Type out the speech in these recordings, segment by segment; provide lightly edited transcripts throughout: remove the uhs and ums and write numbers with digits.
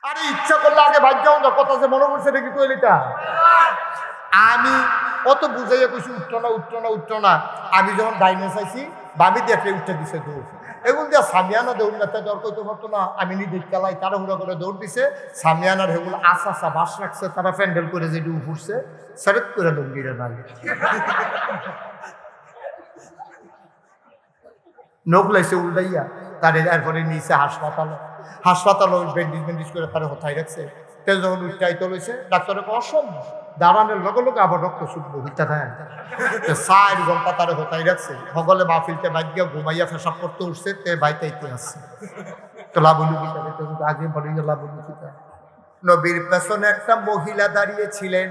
আরে ইচ্ছা করলে আগে ভাগ্য না কথা যে মনে করছে নাকি কইলিটা আমি অত বুঝাইয়া কইছি উঠতো না আমি যখন ডাইনে চাইছি বাবি দিয়ে একটা উঠতে দিছে দৌড় এগুলো দিয়া সামিয়ানা দৌড় না দৌড় করতে পারতো না আমি নিজে খেলাই তারা হুড়া করে দৌড় দিছে সামিয়ানার হেগুলো আসা বাস রাখছে তারা প্যান্ডেল করে যে ডুব উঠছে সেরেট করে লুঙ্গিরে নাই নখ লাইছে উল্টাইয়া তার এরপরে নিচে হাসপাতাল ব্যান্ডিজ করে তারা হতাই রাখছে তেল যখন উচ্চাইতে লইছে ডাক্তারের অসম্ভব দাঁড়ানোর লগে আবার রক্ত শুকবো হইতে থাকে 4 ঘন্টা তারা হতাই রাখছে সকলে মাহফিলতে বাগিয়া ঘুমাইয়া পেশাব করতে উঠছে তে বাইতাইতে আসছে তো লাভলুকিটা আগে বলি লাভলুকিটা নবীর পেছনে একটা মহিলা দাঁড়িয়ে ছিলেন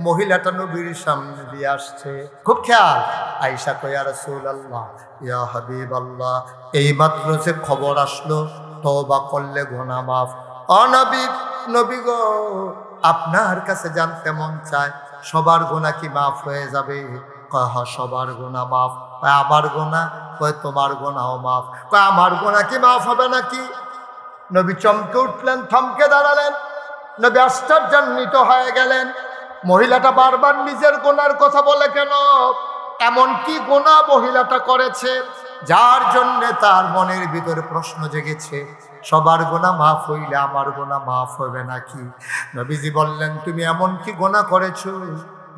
মহিলাটা নবীর সামনে দিয়ে আসছে খুব খেয়াল আয়েশা কয় ইয়া রাসূলুল্লাহ ইয়া হাবিবাল্লাহ এই মাত্র যে খবর আসলো তওবা করলে গুনাহ মাফ নবী গো আপনার কাছে জানতে মন চায় সবার গুনাহ কি মাফ হয়ে যাবে কয় হ্যাঁ সবার গুনাহ মাফ কয় আমার গুনাহ কয় তোমার গুনাহও মাফ কয় আমার গুনাহ কি মাফ হবে নাকি নবী চমকে উঠলেন থমকে দাঁড়ালেন নবী আশ্চর্যান্বিত হয়ে গেলেন মহিলাটা বারবার নিজের গুনার কথা বলে কেন এমন কি গুনাহ মহিলাটা করেছে যার জন্য তার মনের ভিতরে প্রশ্ন জেগেছে সবার গুনাহ মাফ হইলে আমার গুনাহ মাফ হবে নাকি নবীজি বললেন তুমি এমন কি গুনাহ করেছো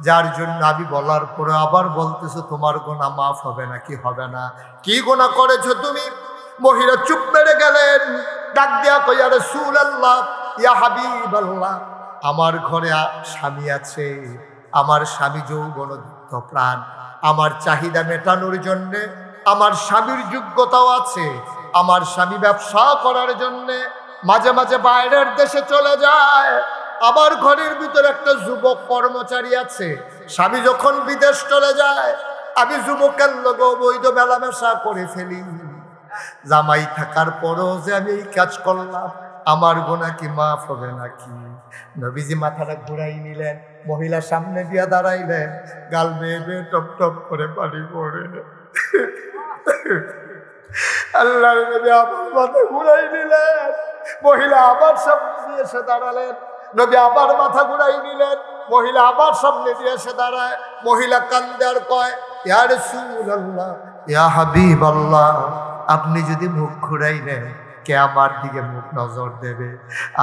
যার জন্য আমি বলার পরে আবার বলতেছো তোমার গুনাহ মাফ হবে নাকি হবে না কি গুনাহ করেছো তুমি মহিলা চুপ মেরে গেলেন ডাক দিয়া কই ইয়া রাসূলুল্লাহ ইয়া হাবিবাল্লাহ আমার ঘরে স্বামী আছে আমার স্বামী যৌবনদীপ্ত প্রাণ আমার চাহিদা মেটানোর জন্যে আমার স্বামীর যোগ্যতাও আছে আমার স্বামী ব্যবসা করার জন্যে মাঝে মাঝে বাইরের দেশে চলে যায় আমার ঘরের ভিতরে একটা যুবক কর্মচারী আছে স্বামী যখন বিদেশ চলে যায় আমি যুবকের লগে অবৈধ মেলামেশা করে ফেলি জামাই থাকার পরও যে আমি এই কাজ করলাম আমার গুনাহ কি মাফ হবে নাকি নবীজি মাথাটা ঘুরাই নিলেন মহিলা সামনে দিয়া দাঁড়াইলেন গাল বেয়ে বেয়ে টপ টপ করে পানি পড়ে আল্লাহর নবী আবার মাথা ঘুরাই নিলেন মহিলা আবার সামনে দিয়ে এসে দাঁড়ালেন নবী আবার মাথা ঘুরাই নিলেন মহিলা আবার সামনে দিয়ে এসে দাঁড়ায় মহিলা কান্দে আর কয় ইয়া রাসূলুল্লাহ ইয়া হাবিবাল্লাহ আপনি যদি মুখ ঘুরাই নেন কে আমার দিকে মুখ নজর দেবে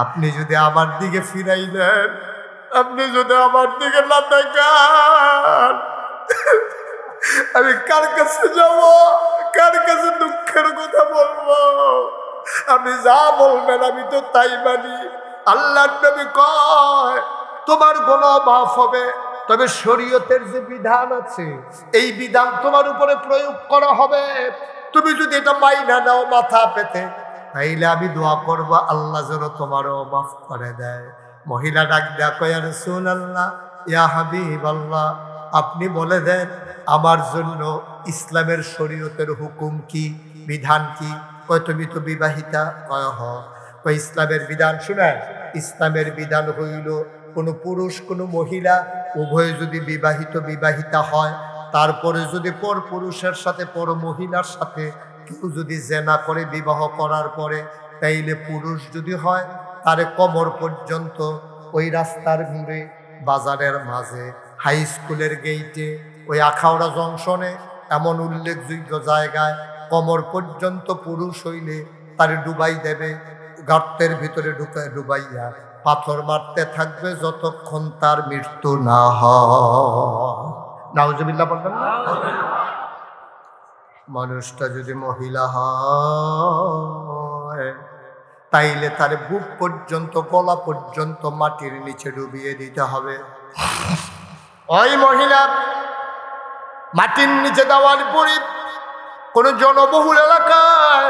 আপনি যদি আমার দিকে ফিরাই নেন আপনি যদি আমার দিকে না তাকান আমি কার কাছে যাব কার কাছে দুঃখের কথা বলবো আপনি যা বলবেন আমি তো তাই মানি আল্লাহর নবী কয় তোমার গুনাহ মাফ হবে তবে শরীয়তের যে বিধান আছে এই বিধান তোমার উপরে প্রয়োগ করা হবে তুমি যদি এটা মাইনা নাও মাথা পেতে তাইলে আমি দোয়া করবো আল্লাহ যেন তোমারও মাফ করে দেয় মহিলা ডাক দেয়া কয় ইয়া রাসূলুল্লাহ ইয়া হাবিবাল্লাহ আপনি বলে দেন আমার জন্য ইসলামের শরীয়তের হুকুম কি বিধান কি কয় তুমি তো বিবাহিতা কয় হ কয় ইসলামের বিধান শুনেন ইসলামের বিধান হইল কোনো পুরুষ কোনো মহিলা উভয়ে যদি বিবাহিতা হয় তারপরে যদি পর পুরুষের সাথে পর মহিলার সাথে কেউ যদি জেনা করে বিবাহ করার পরে তাইলে পুরুষ যদি হয় তারে কোমর পর্যন্ত ওই রাস্তার মোড়ে বাজারের মাঝে হাই স্কুলের গেইটে ওই আখাউড়া জংশনে এমন উল্লেখযোগ্য জায়গায় কোমর পর্যন্ত পুরুষ হইলে তারে ডুবাই দেবে গর্তের ভিতরে ডুবাইয়া পাথর মারতে থাকবে যতক্ষণ তার মৃত্যু না হয় নাউজুবিল্লাহ বলবেন না মানুষটা যদি মহিলা হয় তাইলে তার বুক পর্যন্ত গলা পর্যন্ত মাটির নিচে ডুবিয়ে দিতে হবে ওই মহিলা মাটির নিচে দেওয়ার পরে কোন জনবহুল এলাকায়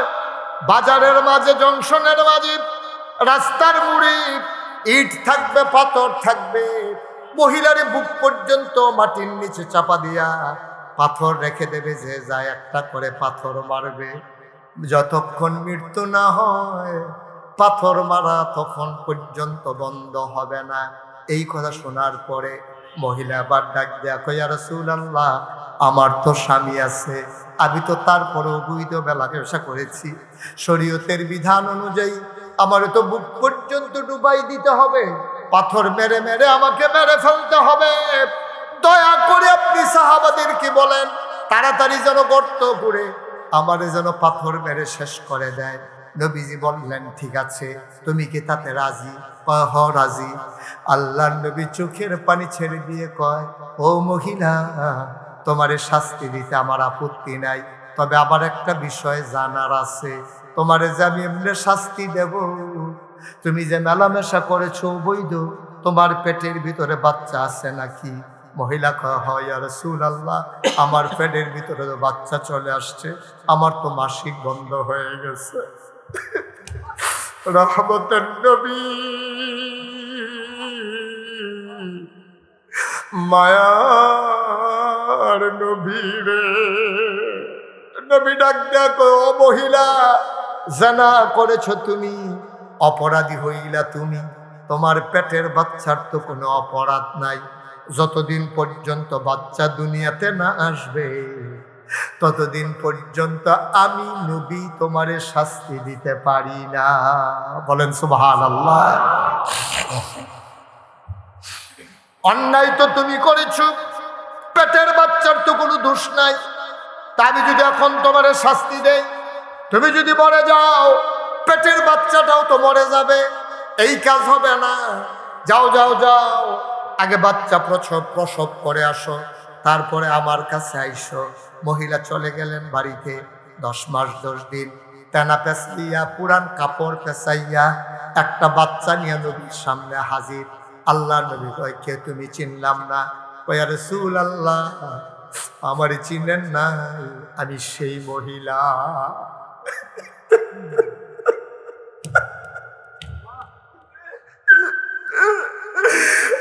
বাজারের মাঝে জংশনের মাঝে রাস্তার মোড়ে ইট থাকবে পাথর থাকবে মহিলার বুক পর্যন্ত মাটির নিচে চাপা দিয়া পাথর রেখে দেবে যে যায় একটা করে পাথর মারবে যতক্ষণ মৃত্যু না হয় পাথর মারা তখন পর্যন্ত বন্ধ হবে না এই কথা শোনার পরে মহিলা আবার ডাক দেয়া কয় ইয়া রাসূলুল্লাহ আমার তো স্বামী আছে আমি তো তারপরেও বৈধ মেলামেশা করেছি শরীয়তের বিধান অনুযায়ী আমারে তো বুক পর্যন্ত ডুবাই দিতে হবে, পাথর মেরে মেরে আমাকে মেরে ফেলতে হবে। দয়া করে আপনি সাহাবাদেরকে বলেন তাড়াতাড়ি যেন গর্ত করে আমারে যেন পাথর মেরে শেষ করে দেয়। নবীজি বললেন ঠিক আছে, তুমি কি তাতে রাজি? কয় হ রাজি। আল্লাহর নবী চোখের পানি ছেড়ে দিয়ে কয়, ও মহিলা, তোমারে শাস্তি দিতে আমার আপত্তি নাই, তবে আবার একটা বিষয় জানার আছে। তোমারে যে আমি এমনি শাস্তি দেব, তুমি যে মেলামেশা করেছো বৈধ, তোমার পেটের ভিতরে বাচ্চা আছে নাকি? মহিলা কয়, হয় ইয়া রাসূলুল্লাহ, আমার পেটের ভিতরে তো বাচ্চা চলে আসছে, আমার তো মাসিক বন্ধ হয়ে গেছে। রহমতের নবী, মায়ার নবী রে, নবী ডাক দেয়া কয়, ও মহিলা, জানা করেছো তুমি, অপরাধী হইলা তুমি, তোমার পেটের বাচ্চার তো কোনো অপরাধ নাই। যতদিন পর্যন্ত বাচ্চা দুনিয়াতে না আসবে ততদিন পর্যন্ত আমি নবী তোমারে শাস্তি দিতে পারি না। বলেন সুবহানাল্লাহ। অন্যায় তো তুমি করেছো, পেটের বাচ্চার তো কোনো দোষ নাই। তা আমি যদি এখন তোমারে শাস্তি দেই, তুমি যদি মরে যাও, পেটের বাচ্চাটাও তো মরে যাবে, এই কাজ হবে না। যাও যাও যাও, আগে বাচ্চা প্রসব করে আসো, তারপরে আমার কাছে আইসো। মহিলা চলে গেলেন বাড়িতে। 10 মাস 10 দিন তেনা পেঁচাইয়া, পুরান কাপড় পেঁচাইয়া একটা বাচ্চা নিয়ে নবীর সামনে হাজির। আল্লাহ নবী কয়, কে তুমি? চিনলাম না। কয়, ইয়া রাসূলুল্লাহ, আমারে চিনেন না, আমি সেই মহিলা।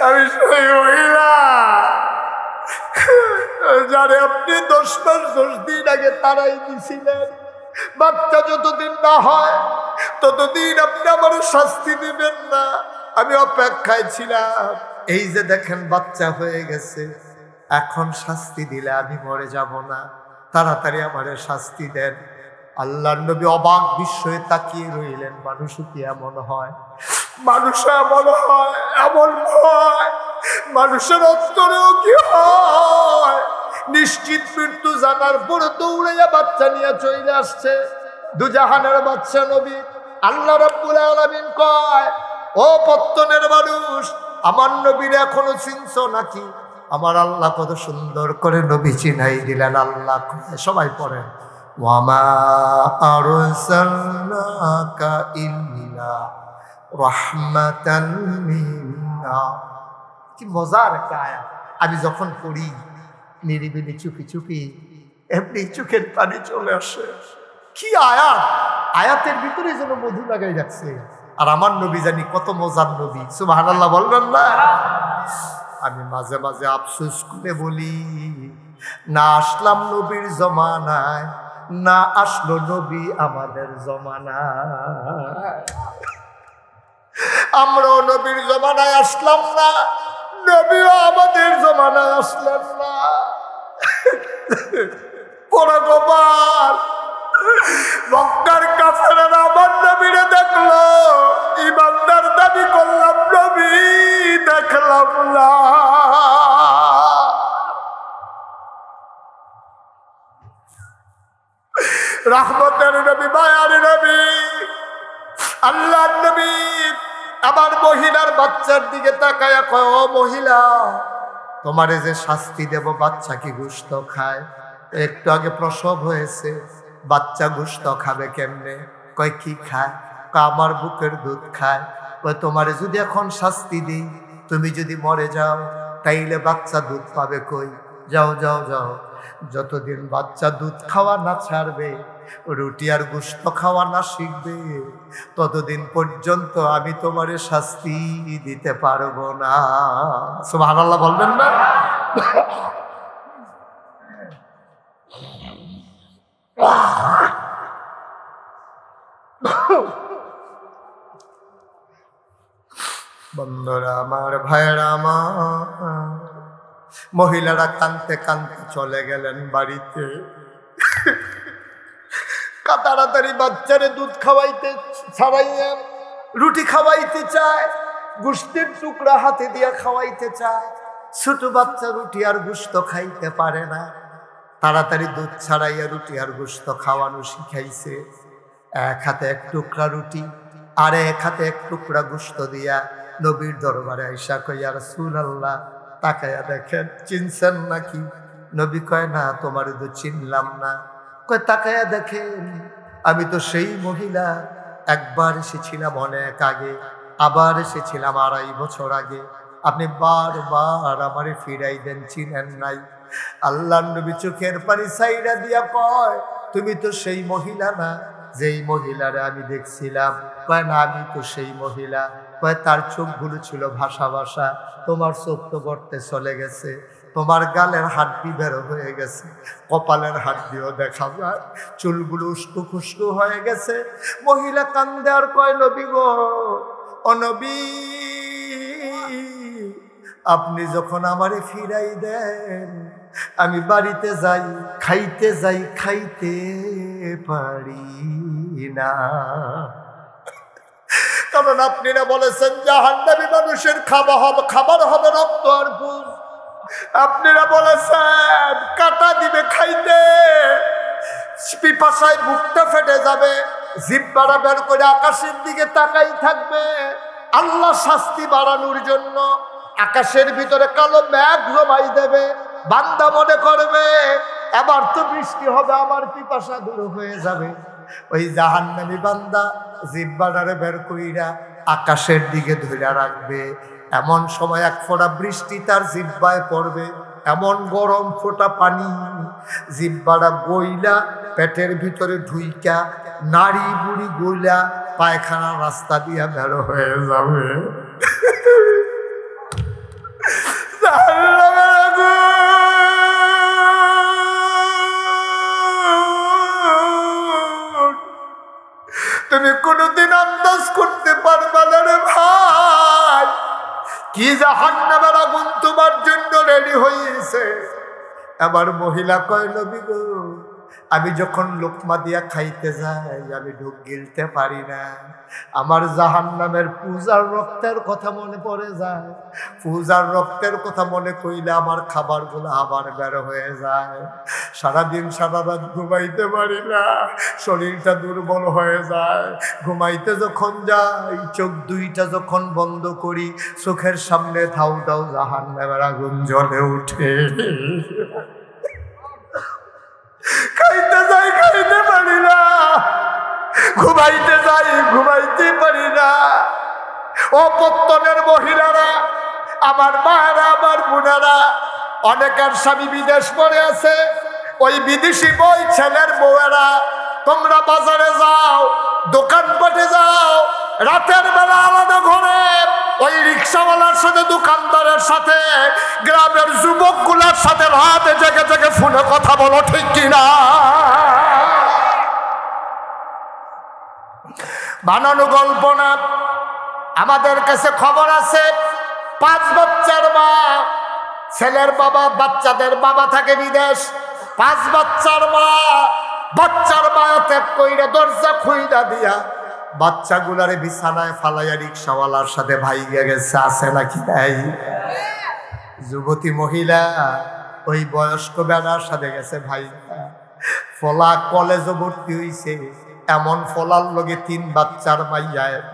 আমি সেই মহিলা যারে আপনি 10 মাস 10 দিন আগে তারাই দিছিলেন। বাচ্চা যতদিন না হয় ততদিন আপনি আমার শাস্তি দিবেন না, আমি অপেক্ষায় ছিলাম। এই যে দেখেন বাচ্চা হয়ে গেছে, এখন শাস্তি দিলে আমি মরে যাব না, তাড়াতাড়ি আমারে শাস্তি দেন। আল্লাহর নবী অবাক বিস্ময়ে তাকিয়ে রইলেন। মানুষও কি এমন হয়? মানুষ এমন হয়, এমন হয় মানুষের অন্তরেও কি হয়? নিশ্চিত মৃত্যু জানার পরে দৌড়াইয়া বাচ্চা নিয়ে চলে আসছে। দুজাহানের বাচ্চা নবী। আল্লাহ রাব্বুল আলামিন কয়, ও পত্তনের মানুষ, আমার নবীর এখনো চিনছো নাকি? আমার আল্লাহ কত সুন্দর করে নবী চিনাই দিলেন। আল্লাহ সবাই পড়েন, ওয়ামা আরসালনাকা ইল্লা রাহমাতাল লিন্নাস। কি মজার একটা আয়াত। আমি যখন পড়ি নিরিবিলি চুপি চুপি এমনি চোখের পানি চলে আসে। কি আয়াত! আয়াতের ভিতরে যেন মধু লাগাই যাচ্ছে। আর আমার নবী জানি কত মজার নবী। সুবহানাল্লাহ বলবেন না? আমি মাঝে মাঝে আফসোস করে বলি, না আসলাম নবীর জমানায়, না আসলো নবী আমাদের জমানায়। আমরাও নবীর জমানায় আসলাম না, নবীও আমাদের জমানায় আসলেন না। বড় গোপাল, মক্কার কাফেররা আমার নবীরে দেখলো, ইমানদার দাবি করলাম, নবী দেখলাম না। রহমতের নবী, মায়ার নবী, আল্লাহর নবী আবার মহিলার বাচ্চার দিকে তাকায়া কয়, ও মহিলা, তোমারে যে শাস্তি দেব, বাচ্চা কি গোশত খায়? একটু আগে প্রসব হয়েছে, বাচ্চা গোশত খাবে কেমনে? কয়, কি খায়? কয়, আমার বুকের দুধ খায়। কয়, তোমারে যদি এখন শাস্তি দিই, তুমি যদি মরে যাও, তাইলে বাচ্চা দুধ পাবে কই? যাও যাও যাও, যতদিন বাচ্চা দুধ খাওয়া না ছাড়বে, রুটি আর গোশত খাওয়া না শিখবে, ততদিন পর্যন্ত আমি তোমারে শাস্তি দিতে পারবো না। সুবহানাল্লাহ বলবেন না? বন্ধুরা আমার, ভাইয়েরা আমার, মহিলারা কাঁদতে কাঁদতে চলে গেলেন বাড়িতে। তাড়াতাড়ি বাচ্চারে দুধ খাওয়াইতে ছাড়াইয়া রুটি খাওয়াইতে চায়, গোশতের টুকরা হাতে দিয়া খাওয়াইতে চায়। ছোট বাচ্চা রুটি আর গোশত খাইতে পারে না, তাড়াতাড়ি দুধ ছাড়াইয়া রুটি আর গোশত খাওয়ানো শিখাইছে। এক হাতে এক টুকরা রুটি আর এক হাতে এক টুকরা গোশত দিয়া নবীর দরবারে আইসা কই, ইয়া রাসূলুল্লাহ, তাকায়া দেখেন, চিনছেন নাকি? নবী কয়, না, তোমার তো চিনলাম না। কয়, তাকায়া দেখেন, আমি তো সেই মহিলা, একবার এসেছিলাম অনেক আগে, আবার এসেছিলাম 2.5 বছর আগে। আপনি বারবার আমারে ফিরাই দেন, চিনেন নাই। আল্লাহর নবী চোখের পানি সাইরা দিয়া কয়, তুমি তো সেই মহিলা না যেই মহিলারে আমি দেখছিলাম। কয়, না, আমি তো সেই মহিলা। কয়, তার চোখগুলো ছিল ভাষা ভাষা, তোমার চোখ তো গর্তে চলে গেছে, তোমার গালের হাড্ডি বের হয়ে গেছে, কপালের হাড্ডিও দেখা যায়, চুলগুলো উস্কো খুস্কো হয়ে গেছে। মহিলা কান্দে আর কয়, নবী গো, ও নবী, আপনি যখন আমারে ফিরাই দেন, আমি বাড়িতে যাই, খাইতে পারি না। কারণ আপনারা বলেছেন জাহান্নামী মানুষের খাবার হবে রক্ত আর পুঁজ। আপনারা বলেছেন কাটা দিবে খাইতে, পিপাসায় বুকটা ফেটে যাবে, জিহ্বাটা বের করে আকাশের দিকে তাকাই থাকবে। আল্লাহ শাস্তি বাড়ানোর জন্য আকাশের ভিতরে কালো মেঘ জমাই দেবে। বান্দা মনে করবে এবার তো বৃষ্টি হবে, আমার পিপাসা দূর হয়ে যাবে। ওই জাহান্নামী বান্দা জিহ্বাটারে বের কইরা আকাশের দিকে ধরে রাখবে। এমন সময় এক ফোঁটা বৃষ্টি তার জিহ্বায় পড়বে, এমন গরম ফোঁটা পানি জিহ্বাটা গইলা পেটের ভিতরে ঢুইকা নাড়ি বুড়ি গইলা পায়খানা রাস্তা দিয়া বের হয়ে যাবে। তুমি কোনোদিন আন্দাজ করতে পারবে না রে ভাই, কি জাহান্নামের আগুন তোমার জন্য রেডি হয়েছে। আবার মহিলা কয়, নবী গো, আমি যখন লোকমা দিয়া খাইতে যাই, আমি ঢোক গিলতে পারি না। আমার জাহান্নামের পূজার রক্তের কথা মনে পড়ে যায়। পূজার রক্তের কথা মনে কইলে আমার খাবারগুলো আবার বের হয়ে যায়। সারাদিন সারা রাত ঘুমাইতে পারি না, শরীরটা দুর্বল হয়ে যায়। ঘুমাইতে যখন যাই, চোখ দুইটা যখন বন্ধ করি, চোখের সামনে ধাউ ধাউ জাহান্নামের আগুন জ্বলে ওঠে। খাইতে যাই, খাইতে পারি না, ঘুমাইতে যাই, ঘুমাইতে পারি না। অপত্তনের মহিলারা, আমার মায়েরা, আমার বোনেরা, অনেকের স্বামী বিদেশ পড়ে আছে, ওই বিদেশি বই ছেলের বউয়েরা, তোমরা বাজারে যাও, দোকানপাটে যাও, রাতের বেলা আলাদা ঘরে ওই রিক্সাওয়ালার সাথে, দোকানদারের সাথে, গ্রামের যুবকগুলার সাথে রাতে জেগে জেগে ফোনে কথা বলো, ঠিক কিনা? বানানো গল্প না, আমাদের কাছে খবর আছে। 5 বাচ্চার মা, ছেলের বাবা, বাচ্চাদের বাবা থাকে বিদেশ। 5 বাচ্চার মা, বাচ্চার মায়াতে কইরা দরজা খুইলা দিয়া বাচ্চাগুলারে বিছানায় ফালাইয়া রিক্সাওয়ালার সাথে ভাইগা গেছে। আছে নাকি নাই? যুবতী মহিলা ওই বয়স্ক বেড়ার সাথে গেছে ভাইগা। ফলা কলেজে ভর্তি হইছে, এমন ফলার লগে 3 বাচ্চার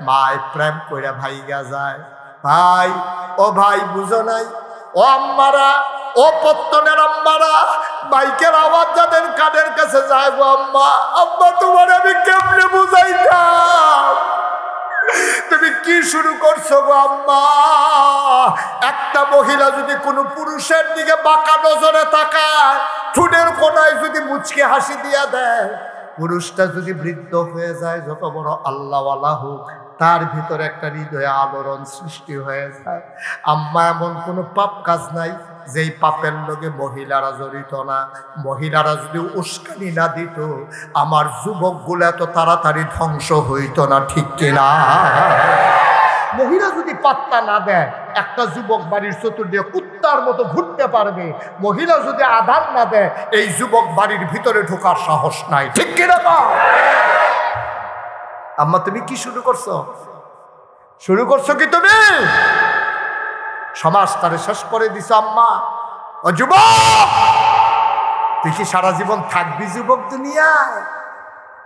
মায় প্রেম কইরা ভাইগা যায়। ভাই, ও ভাই, বুঝো নাই? ও আম্মারা, ও পত্তনের আম্মারা, বাইকের আওয়াজ যাদের কানের কাছে যায়, গো আম্মা, আম্মা, তোমার আমি কেমনে বুঝাইতাম? তুমি কি শুরু করছো গো আম্মা? একটা মহিলা যদি কোনো পুরুষের দিকে বাঁকা নজরে তাকায়, ঠোঁটের কোনায় যদি মুচকে হাসি দিয়া দেয়, পুরুষটা যদি বৃদ্ধ হয়ে যায়, যত বড় আল্লাহওয়ালা হোক, তার ভিতরে একটা হৃদয়ে আলোড়ন সৃষ্টি হয়ে যায়। আম্মা, এমন কোনো পাপ কাজ নাই যেই পাপের লগে মহিলারা জড়িত না। মহিলারা যদি উস্কানি না দিত, আমার যুবকগুলো এত তাড়াতাড়ি ধ্বংস হইত না, ঠিক কিনা? মহিলা যদি পাত্তা না দেয়, একটা যুবক বাড়ির চতুর্দিকে কুত্তার মতো ঘুরতে পারবে। মহিলা যদি আধার না দেয়, এই যুবক বাড়ির ভিতরে ঢোকার সাহস নাই, ঠিক কিনা? আম্মা, তুমি কি শুরু করছো? শুরু করছো কি তুমি? সমাজ তারে শেষ করে দিছ আম্মা। ও যুবক, তুই কি সারা জীবন থাকবি যুবক দুনিয়ায়?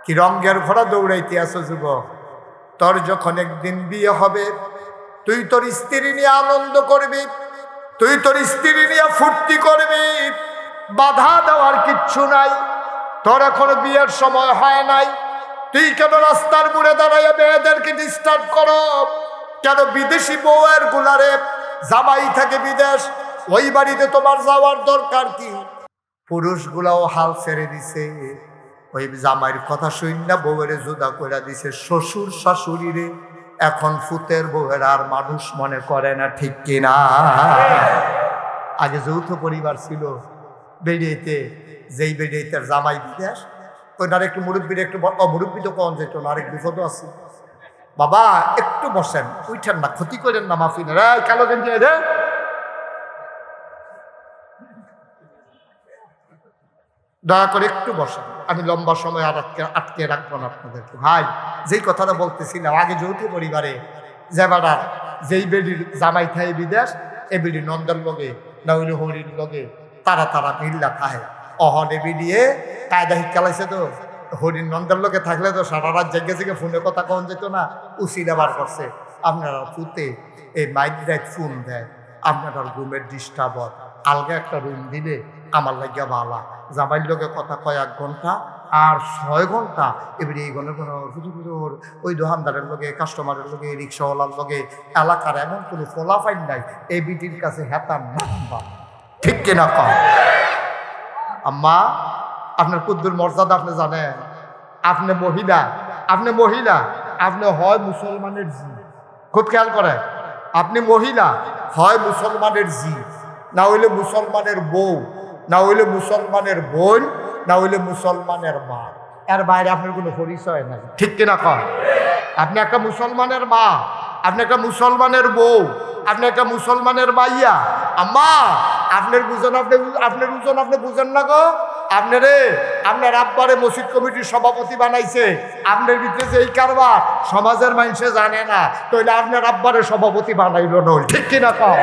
কি রঙের ঘোড়া দৌড়াইতে আসো যুবক? তোর যখন একদিন বিয়ে হবে, তুই তোর স্ত্রী নিয়ে আনন্দ করবি, তুই তোর স্ত্রী নিয়ে ফুর্তি করবি, বাধা দেওয়ার কিচ্ছু নাই। তোর এখনো বিয়ের সময় হয় নাই, তুই কেন রাস্তার মোড়ে দাঁড়াইয়া মেয়েদেরকে ডিস্টার্ব করো? কেন বিদেশি বউয়ের গুলারে, জামাই থাকে বিদেশ, ওই বাড়িতে তোমার যাওয়ার দরকার কি? পুরুষগুলাও হাল ছেড়ে দিছে, ওই জামাইয়ের কথা শুন না বউয়েরে জুদা করে দিছে শ্বশুর শাশুড়িরে। এখন ফুতের বউয়ের আর মানুষ মনে করে না, ঠিক কিনা? আগে যৌথ পরিবার ছিল, বেরিয়েতে যেই বেরিয়েতের জামাই বিদেশ, ওইটার একটু মুরব্বীর একটু মুরব্বী তো কম যেত না, আরেক বিপদও আছে। বাবা একটু বসেন, উঠেন না, ক্ষতি করেন না, মাফি না, কালো গেঞ্জি রে, দয়া করে একটু বসেন। আমি লম্বা সময় আর আটকে রাখবো না আপনাদেরকে। ভাই, যেই কথাটা বলতেছিলাম, আগে যৌথ পরিবারে যে বেড়া যেই বেডির জামাই খায় বিদেশ, এ বেডি নন্দের লগে না হইলে হরির লগে তারা মিল্লা খায়। অহনে বিডিয়ে কায়দা শিক্ষালাইছে তো, হরির নন্দের লগে থাকলে তো সারা রাত জেগে জেগে ফোনে কথা কন যেত না, উচিলা বার করছে। আপনারা ফুতে এই মাইক রাইট ফোন দেয়, আপনার রুমের ডিস্টার্ব হয়, আলগা একটা রুম দিলে আমার লাগিয়া ভালা। জামাইর লোকে কথা কয় 1 ঘন্টা আর 6 ঘন্টা, এবারে এই ঘন ওই দোকানদারের লোকে, কাস্টমারের লোকে, রিক্সাওয়ালার লোকে, এলাকার এমন কোনো ফলাফাইন নাই এই বিটির কাছে হেতার নাম্বা, ঠিক কিনা কম? আম্মা, আপনার কুদ্দুর মর্যাদা আপনি জানেন? আপনি মহিলা, আপনি হয় মুসলমানের জি, খুব খেয়াল করেন, আপনি মহিলা হয় মুসলমানের জি, না হইলে মুসলমানের বউ, না হইলে মুসলমানের বোন, না হইলে মুসলমানের মা। এর বাইরে আপনার কোনো পরিচয় নাই, ঠিক কিনা কয়? আপনি একটা মুসলমানের মা, আপনি একটা মুসলমানের বউ, আপনি একটা মুসলমানের মাইয়া। আম্মা, আপনার বুঝেন, আপনি বুঝেন না গো। আপনার আব্বারে মসজিদ কমিটির সভাপতি বানাইছে, আপনার ভিতরে যে এই কারবার সমাজের মানুষে জানে না, তাইলে আপনার আব্বারে সভাপতি বানাইল নই, ঠিক কিনা কও?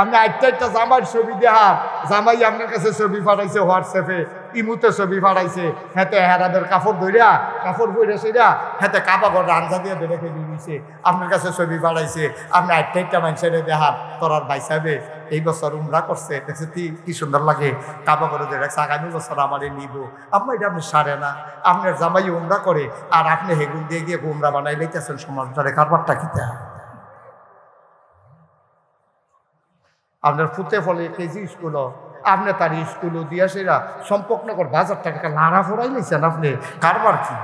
আপনি একটা জামাইয়ের ছবি দেখার, জামাই আপনার কাছে ছবি পাঠাইছে হোয়াটসঅ্যাপে, ইমুতে ছবি পাঠাইছে, হেতে হেরাদের কাপড় ধরিয়া, কাপড় পরে সেরা হেতে কাপা করে রান্না দিয়ে ধরে ফেলে দিয়েছে, আপনার কাছে ছবি পাঠাইছে। আপনি একটা মানুষের দেখার, তোরার ভাই সাহেবে এই বছর উমরা করছে, দেখছে কি সুন্দর লাগে, কাপা করে ধরে রাখছে, আগামী বছর আমারে নিব। আপনার এটা আপনি সারে না, আপনার জামাই উমরা করে আর আপনি হেগুন দিয়ে গিয়ে উমরা বানাই লইতেছেন, সমাজ ধরে কারবারটা খেতে হয়। আপনার ফুতে ফলে কেজি স্কুলও, আপনি তার স্কুলও দিয়া সেরা সম্পর্কনগর বাজার টাকা লাড়া ফোড়াই নিয়েছেন, আপনি কারবার কি?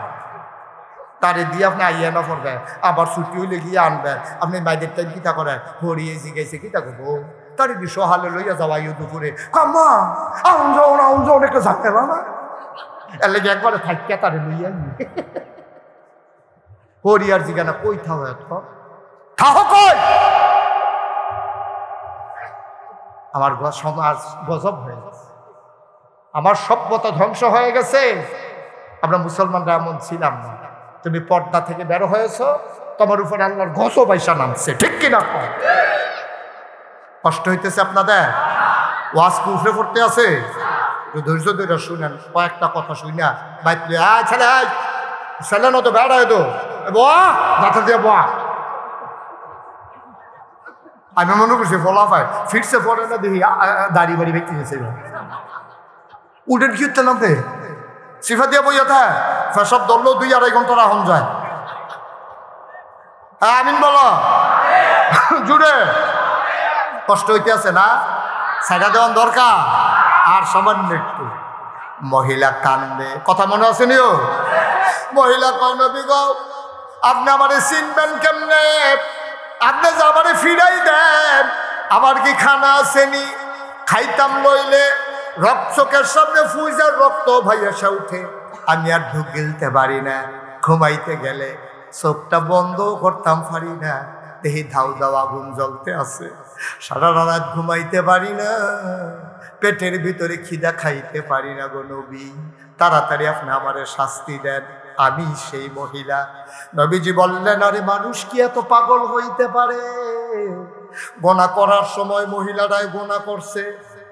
তারে দিয়ে আপনি আইয়া না পড়বেন, আবার ছুটি হইলে গিয়ে আনবেন। আপনি বাইরের টাইম কিতা করেন, হরিয়ে জিগাইছে কিতা করবো, তারে দিয়ে সহালে লইয়া যাওয়া দুপুরে, কাম্মা আউন যাও একটা ঝাঁকেলা না, এর লেগে একবারে থাকিয়া তারে লইয়া নি হরিয়ার জিগানা কই থাও এত থাহ কই? আমার সমাজ গজব হয়ে গেছে, আমার সভ্যতা ধ্বংস হয়ে গেছে। আমরা মুসলমানরা এমন ছিলাম না। তুমি পর্দা থেকে বের হয়েছ, তোমার উপর আল্লাহর গজব আইসা নামছে, ঠিক কিনা? কষ্ট হইতেছে আপনাদের? ওয়াজ কি উফরে পড়তে আছে? ধৈর্য ধরে শুনেন, কয়েকটা কথা শুনা বাইতে ছেলে ছেলে নত বেড়ায় তো বাথা দিয়ে বাহ, আমি মনে করছি ফলা পায় ফিরছে পরে না, দেখি দাড়ি বাড়ি ব্যক্তি গেছে, উল্টেন কি হচ্ছে নামতে সিফা দিয়ে বইয়া থা ফেসব ধরলেও 2-2.5 ঘন্টা রাহন যায়। হ্যাঁ আমিন বলো জুড়ে, কষ্ট হইতে আছে না? সাইডা দেওয়ান দরকার। আর সামান্য একটু মহিলা কান্দে, কথা মনে আছে নিও? মহিলা কয় নবী গো, আপনি আমারে চিনবেন কেমনে? আপনি যে আমারে ফিরাই দেন, আমার কি খানা আসেনি? খাইতাম লইলে চোখের সামনে ফুইজার রক্ত ভাইয়াসা উঠে, আমি আর ঢুক গিলতে পারি না। ঘুমাইতে গেলে চোখটা বন্ধ করতাম পারি না, দেখি ধাউ ধাউ আগুন জ্বলতে আছে, সারা রাত ঘুমাইতে পারি না, পেটের ভিতরে খিদা খাইতে পারি না গো নবী, তাড়াতাড়ি আপনি আমারে শাস্তি দেন। আমি সেই মহিলা। নবীজি বললেন, আরে মানুষ কি এত পাগল হইতে পারে? গোনা করার সময় মহিলারাই গোনা করছে,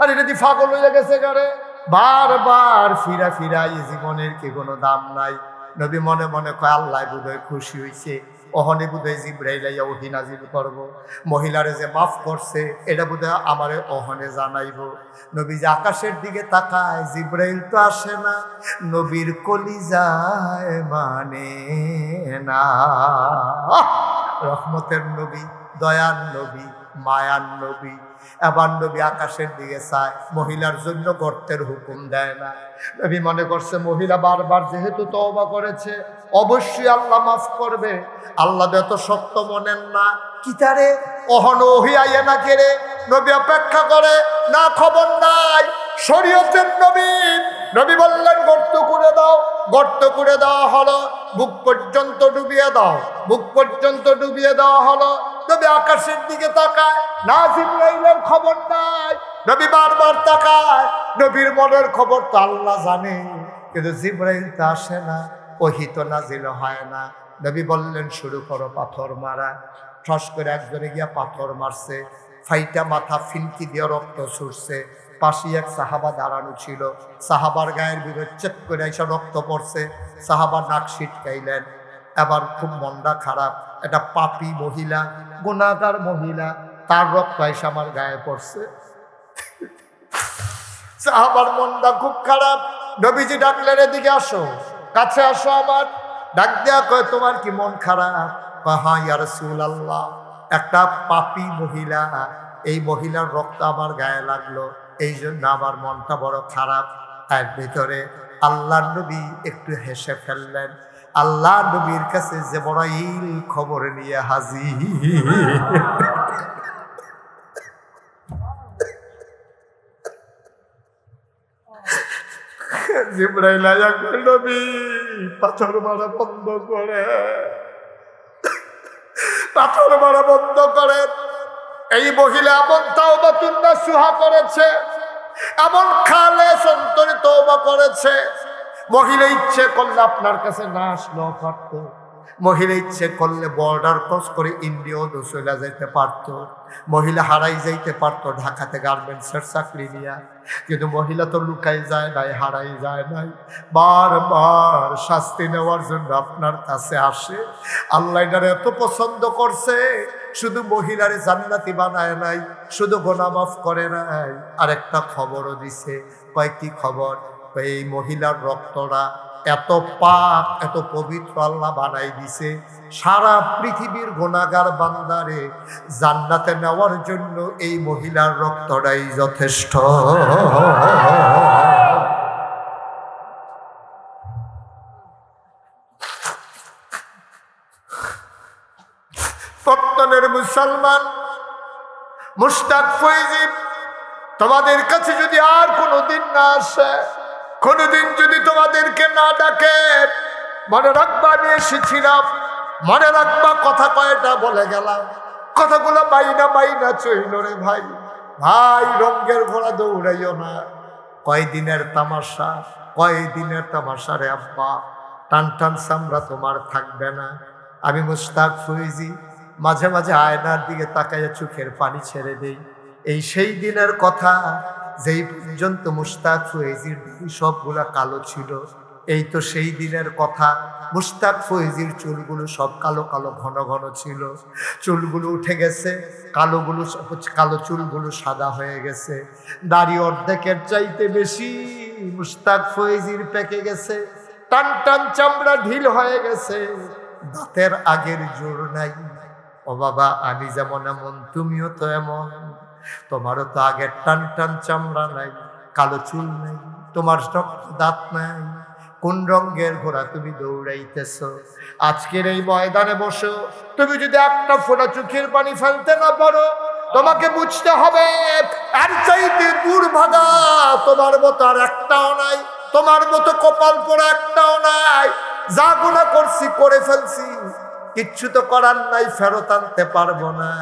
আর এটা কি পাগল হয়ে গেছে গারে? বারবার ফিরা ফিরা এই জীবনের কি কোনো দাম নাই? নবী মনে মনে কয়, আল্লাহ বোধহয় খুশি হইছে, অহনে বোধহয় জিব্রাইল আইয়া ওহী নাজিল করব, মহিলারে যে মাফ করছে এটা বোধহয় আমারে অহনে জানাইব। নবী যে আকাশের দিকে তাকায়, জিব্রাইল তো আসে না, নবীর কলিজায় মানে না। রহমতের নবী, দয়ার নবী, মায়ার নবী। এবার নবী আকাশের দিকে চায়, মহিলার জন্য গর্তের হুকুম দেয় না। নবী মনে করছে মহিলা বারবার যেহেতু তওবা করেছে, অবশ্যই আল্লাহ মাফ করবে। আল্লাহ এত শক্ত মনেন না, কি তারে অহন ওহী আইয়ে না কেড়ে। নবী অপেক্ষা করে, না খবর নাই। শরীয়তের নবী, নবী বললেন গর্ত করে দাও। গর্ত করে দেওয়া হলো, বুক পর্যন্ত ডুবিয়ে দাও। বুক পর্যন্ত ডুবিয়ে দেওয়া হলো। নবী আকাশের দিকে তাকায়, না জিবরাইলের খবর নাই। নবী বারবার তাকায়, নবীর মনের খবর তো আল্লাহ জানে, কিন্তু জিবরাইল তো আসে না, ওহী তো নাজিল হয় না। নবী বললেন শুরু করো পাথর মারা। ঠস করে একজনে গিয়া পাথর মারছে, ফাইটা মাথা ফিনকি দিয়ে রক্ত ছুটছে। পাশে এক সাহাবা দাঁড়ানো ছিল, সাহাবার গায়ের ভিতর চেক করে এসে রক্ত পড়ছে। সাহাবা নাক ছিটকাইলেন। এবার খুব মনটা খারাপ, একটা পাপী মহিলা, গুনাহগার মহিলা, তার রক্ত এসে আমার গায়ে পড়ছে। সাহাবার মনটা খুব খারাপ। নবীজি ডাকলেন, এদিকে আসো, কাছে আসো আমার। ডাক দেয়া কয়, তোমার কি মন খারাপ? হ্যাঁ ইয়া রাসূলুল্লাহ, একটা পাপী মহিলা, এই মহিলার রক্ত আমার গায়ে লাগলো, এই জন্য আমার মনটা বড় খারাপ। তার ভিতরে আল্লাহ নবী একটু হেসে ফেললেন। আল্লাহ নবীর কাছে জিবরাইল খবর নিয়ে হাজির। জিবরাইল আয়া কইল, নবী পাথর মারা বন্ধ করে, পাথর মারা বন্ধ করে। এই মহিলা এমন তাওবাতুন নাসুহা করেছে, এমন খালেস অন্তরে তওবা করেছে। মহিলা ইচ্ছে করলে আপনার কাছে না আসলেও পারত। মহিলা ইচ্ছে করলে বর্ডার ক্রস করে ইন্ডিয়াও চলে যেতে পারত। মহিলা হারাই যাইতে পারত ঢাকাতে গার্মেন্টসের চাকরি নিয়া, কিন্তু মহিলা তো লুকাই যায় নাই, হারাই যায় নাই। বারবার শাস্তি নেওয়ার জন্য আপনার কাছে আসে। আল্লাহ এটার এত পছন্দ করছে, শুধু মহিলারে জান্নাতি বানায় নাই, শুধু গুনাহ মাফ করে নাই, আরেকটা খবরও দিছে। কয়েকটি খবর, এই মহিলার রক্তটা এত পাক, এত পবিত্র আল্লাহ বানাই দিছে, সারা পৃথিবীর গুনাহগার বান্দারে জান্নাতে নেওয়ার জন্য এই মহিলার রক্তটাই যথেষ্ট। পত্তনের মুসলমান মুশতাক ফৈজি, তোমাদের কাছে যদি আর কোনোদিন না আসে, কোনোদিন যদি তোমাদেরকে না ডাকে, মনে রাখবা আমি এসেছিলাম, মনে রাখবা কথা কয়টা বলে গেলাম। কথাগুলো বাইনা বাইনা চইল রে ভাই। ভাই রঙ্গের ঘোড়া দৌড়াইও না, কয়দিনের তামাশা, কয়দিনের তামাশা রে আব্বা, টান টান চামড়া তোমার থাকবে না। আমি মুশতাক ফৈজি মাঝে মাঝে আয়নার দিকে তাকাইয়া চোখের পানি ছেড়ে দেই। এই সেই দিনের কথা, যেই পর্যন্ত মুশতাক ফৈজির সবগুলা কালো ছিল। এই তো সেই দিনের কথা, মুশতাক ফৈজির চুলগুলো সব কালো কালো ঘন ঘন ছিল। চুলগুলো উঠে গেছে, কালো চুলগুলো সাদা হয়ে গেছে। দাড়ি অর্ধেকের চাইতে বেশি মুশতাক ফৈজির পেকে গেছে। টান টান চামড়া ঢিল হয়ে গেছে, দাঁতের আগের জোর নাই। ও বাবা, আমি যেমন এমন তুমিও তো এমন। তোমারও তো আগের টান টান চামড়া নাই, কালো চুল নাই, তোমার দাঁত নাই। কোন রঙের ঘোড়া তুমি দৌড়াইতেছ? আজকের এই ময়দানে বসো, তুমি যদি একটা ফোঁটা চোখের পানি ফেলতে না পারো, তোমাকে বুঝতে হবে আর চাইতে দুর্ভাগা তোমার মতো আর একটাও নাই, তোমার মতো কপাল পোড়া একটাও নাই। যা গুনাহ করছি করে ফেলছি, কিচ্ছু তো করার নাই, ফেরত আনতে পারবো না।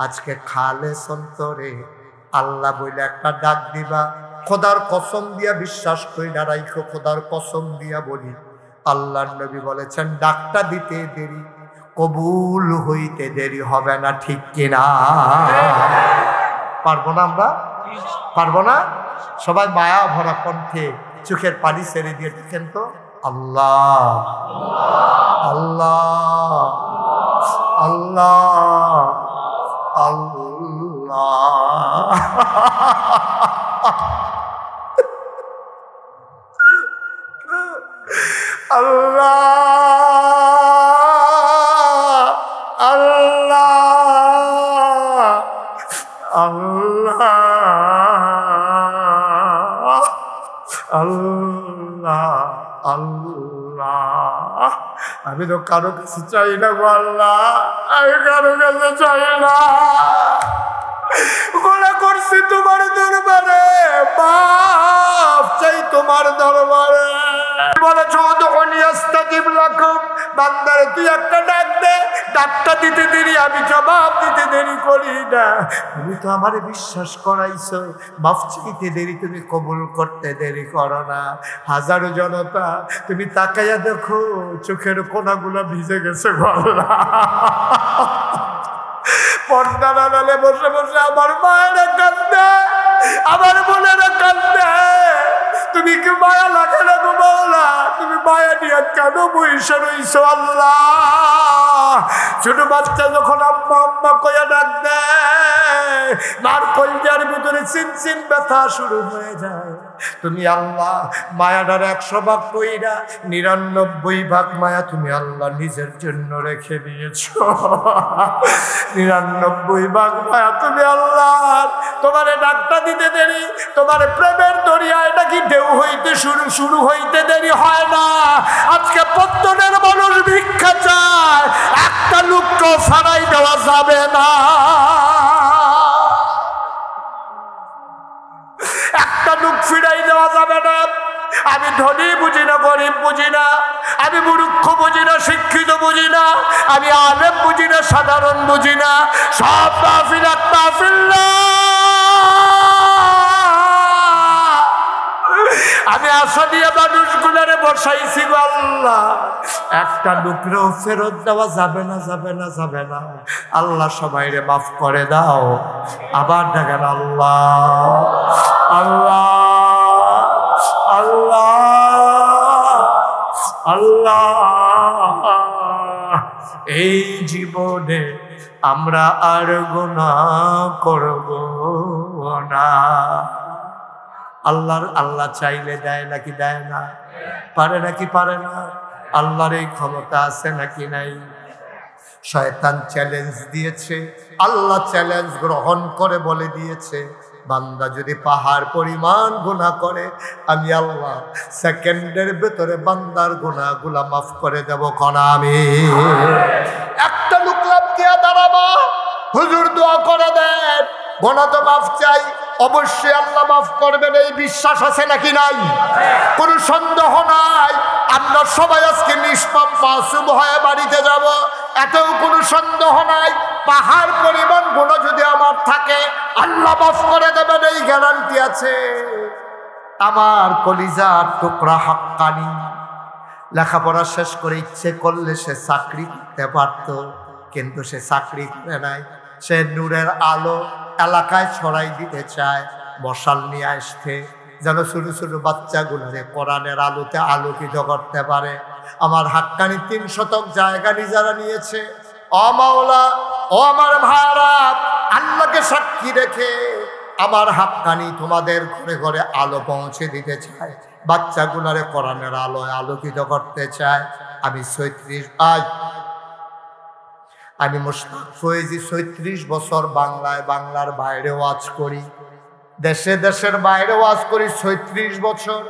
আজকে খালেস অন্তরে আল্লাহ বইলে একটা ডাক দিবা। খোদার কসম দিয়া বিশ্বাস করি না রাইখো, খোদার কসম দিয়া বলি, আল্লাহর নবী বলেছেন ডাকটা দিতে দেরি, কবুল হইতে দেরি হবে না, ঠিক কিনা? পারবো না আমরা? পারবো না? সবাই মায়া ভরা কণ্ঠে চোখের পানি ছেড়ে দিয়ে দেখেন তো, আল্লাহ আল্লাহ আল্লাহ আল্লাহ। আল্লাহ আল্লাহ আল্লাহ আল্লাহ আল্লাহ। আমি তো কারো কাছে চাই না গো আল্লাহ, আমি কারো কাছে চাই না। গোলা করছি তোমার দরবারে, মাফ চাই তোমার দরবারে। বলেছ তখন ইস্তাজিব লাকুম, বান্দারে তুই একটা ডাক দে, ডাকটা দিতে দেরি, আমি জবাব দিতে দেরি করি না। তুমি তো আমারে বিশ্বাস করাইছো, মাফ চাইতে দেরি, তুমি কবুল করতে দেরি করো না। হাজারো জনতা, তুমি তাকাইয়া দেখো চোখের কোনাগুলা ভিজে গেছে গলা। পর্দার আড়ালে বসে বসে আমার মায়েরা কান্দে, আমার বোনেরা কান্দে। তুমি কি মায়া লাগে না গো মাওলা? তুমি মায়া নিয়ে কেন বইসা রইছো আল্লাহ? ছোট বাচ্চা যখন আম্মা আম্মা কইয়া ডাক দেয়, মার কলজার ভিতরে চিনচিন ব্যথা শুরু হয়ে যায়। তুমি আল্লাহ মায়াটার 100 ভাগ কইরা 99 ভাগ মায়া তুমি আল্লাহ নিজের জন্য রেখে দিয়েছো। 99 ভাগ মায়া তুমি আল্লাহ, তোমারে ডাকটা দিতে দেরি, তোমার প্রেমের দরিয়া এটা কি ঢেউ হইতে শুরু হইতে দেরি হয় না। আজকে প্রত্যেকের মানুষ ভিক্ষা চায়, একটা লোককেও ছাড়াই দেওয়া যাবে না, একটা লোক ফিরাই দেওয়া যাবে না। আমি ধনী বুঝি না, গরিব বুঝি না, আমি মূর্খ বুঝি না, শিক্ষিত বুঝি না, আমি আলেম বুঝি না, সাধারণ বুঝি না, সব মাহফিল এক মাহফিল না। আমি আশা দিয়ে মানুষগুলারে বসাইছি গো আল্লাহ, একটা টুকরো ফেরত দেওয়া যাবে না, যাবে না, যাবে না। আল্লাহ সবাইরে মাফ করে দাও। আবার দেখেন আল্লাহ আল্লাহ আল্লাহ আল্লাহ। এই জীবনে আমরা আর গুনাহ করব না। আল্লাহ চাইলে দেয় নাকি দেয় না? পারে নাকি পারে না? আল্লাহর এই ক্ষমতা আছে নাকি নাই? শয়তান চ্যালেঞ্জ দিয়েছে, আল্লাহ চ্যালেঞ্জ গ্রহণ করে বলে দিয়েছে, বান্দা যদি পাহাড় পরিমাণ গুনাহ করে আমি আল্লাহ সেকেন্ডের ভেতরে বান্দার গুনাহগুলা মাফ করে দেব। কোনা আমি একটা লোক লাভ দিয়া দাঁড়াবো, হুজুর দোয়া করে দেন, গুনাহ তো মাফ চাই, অবশ্যই আল্লাহ মাফ করবেন, এই বিশ্বাস আছে নাকি নাই? কোনো সন্দেহ নাই। আমরা সবাই আজকে নিষ্পাপ মাসুম হয়ে বাড়িতে যাব, এতেও কোনো সন্দেহ নাই। পাহাড় পরিমাণ গুনাহ যদি আমার থাকে আল্লাহ মাফ করে দেবেন, এই গ্যারান্টি আছে। আমার কলিজার টুকরা হাক্কানি লেখাপড়া শেষ করে ইচ্ছে করলে সে চাকরি করতে পারত, কিন্তু সে চাকরি করে নাই। সে নূরের আলো এলাকায় ছড়াই দিতে চায়, মশাল নিয়ে আসতে, যেন ছোটো ছোটো বাচ্চাগুলোরে কোরআনের আলোতে আলোকিত করতে পারে। আমার হাক্কানি 3 শতক জায়গা যারা নিয়েছে, ও মাওলা, ও আমার ভাইরা, আল্লাহকে সাক্ষী রেখে আমার হাক্কানি তোমাদের ঘরে ঘরে আলো পৌঁছে দিতে চায়, বাচ্চাগুলোরে কোরআনের আলোয় আলোকিত করতে চায়। আমি 36 মুশতাক ফয়েজি 36 বছর বাংলার বাইরে ওয়াজ করি, দেশের বাইরে ওয়াজ করি। 36 বছর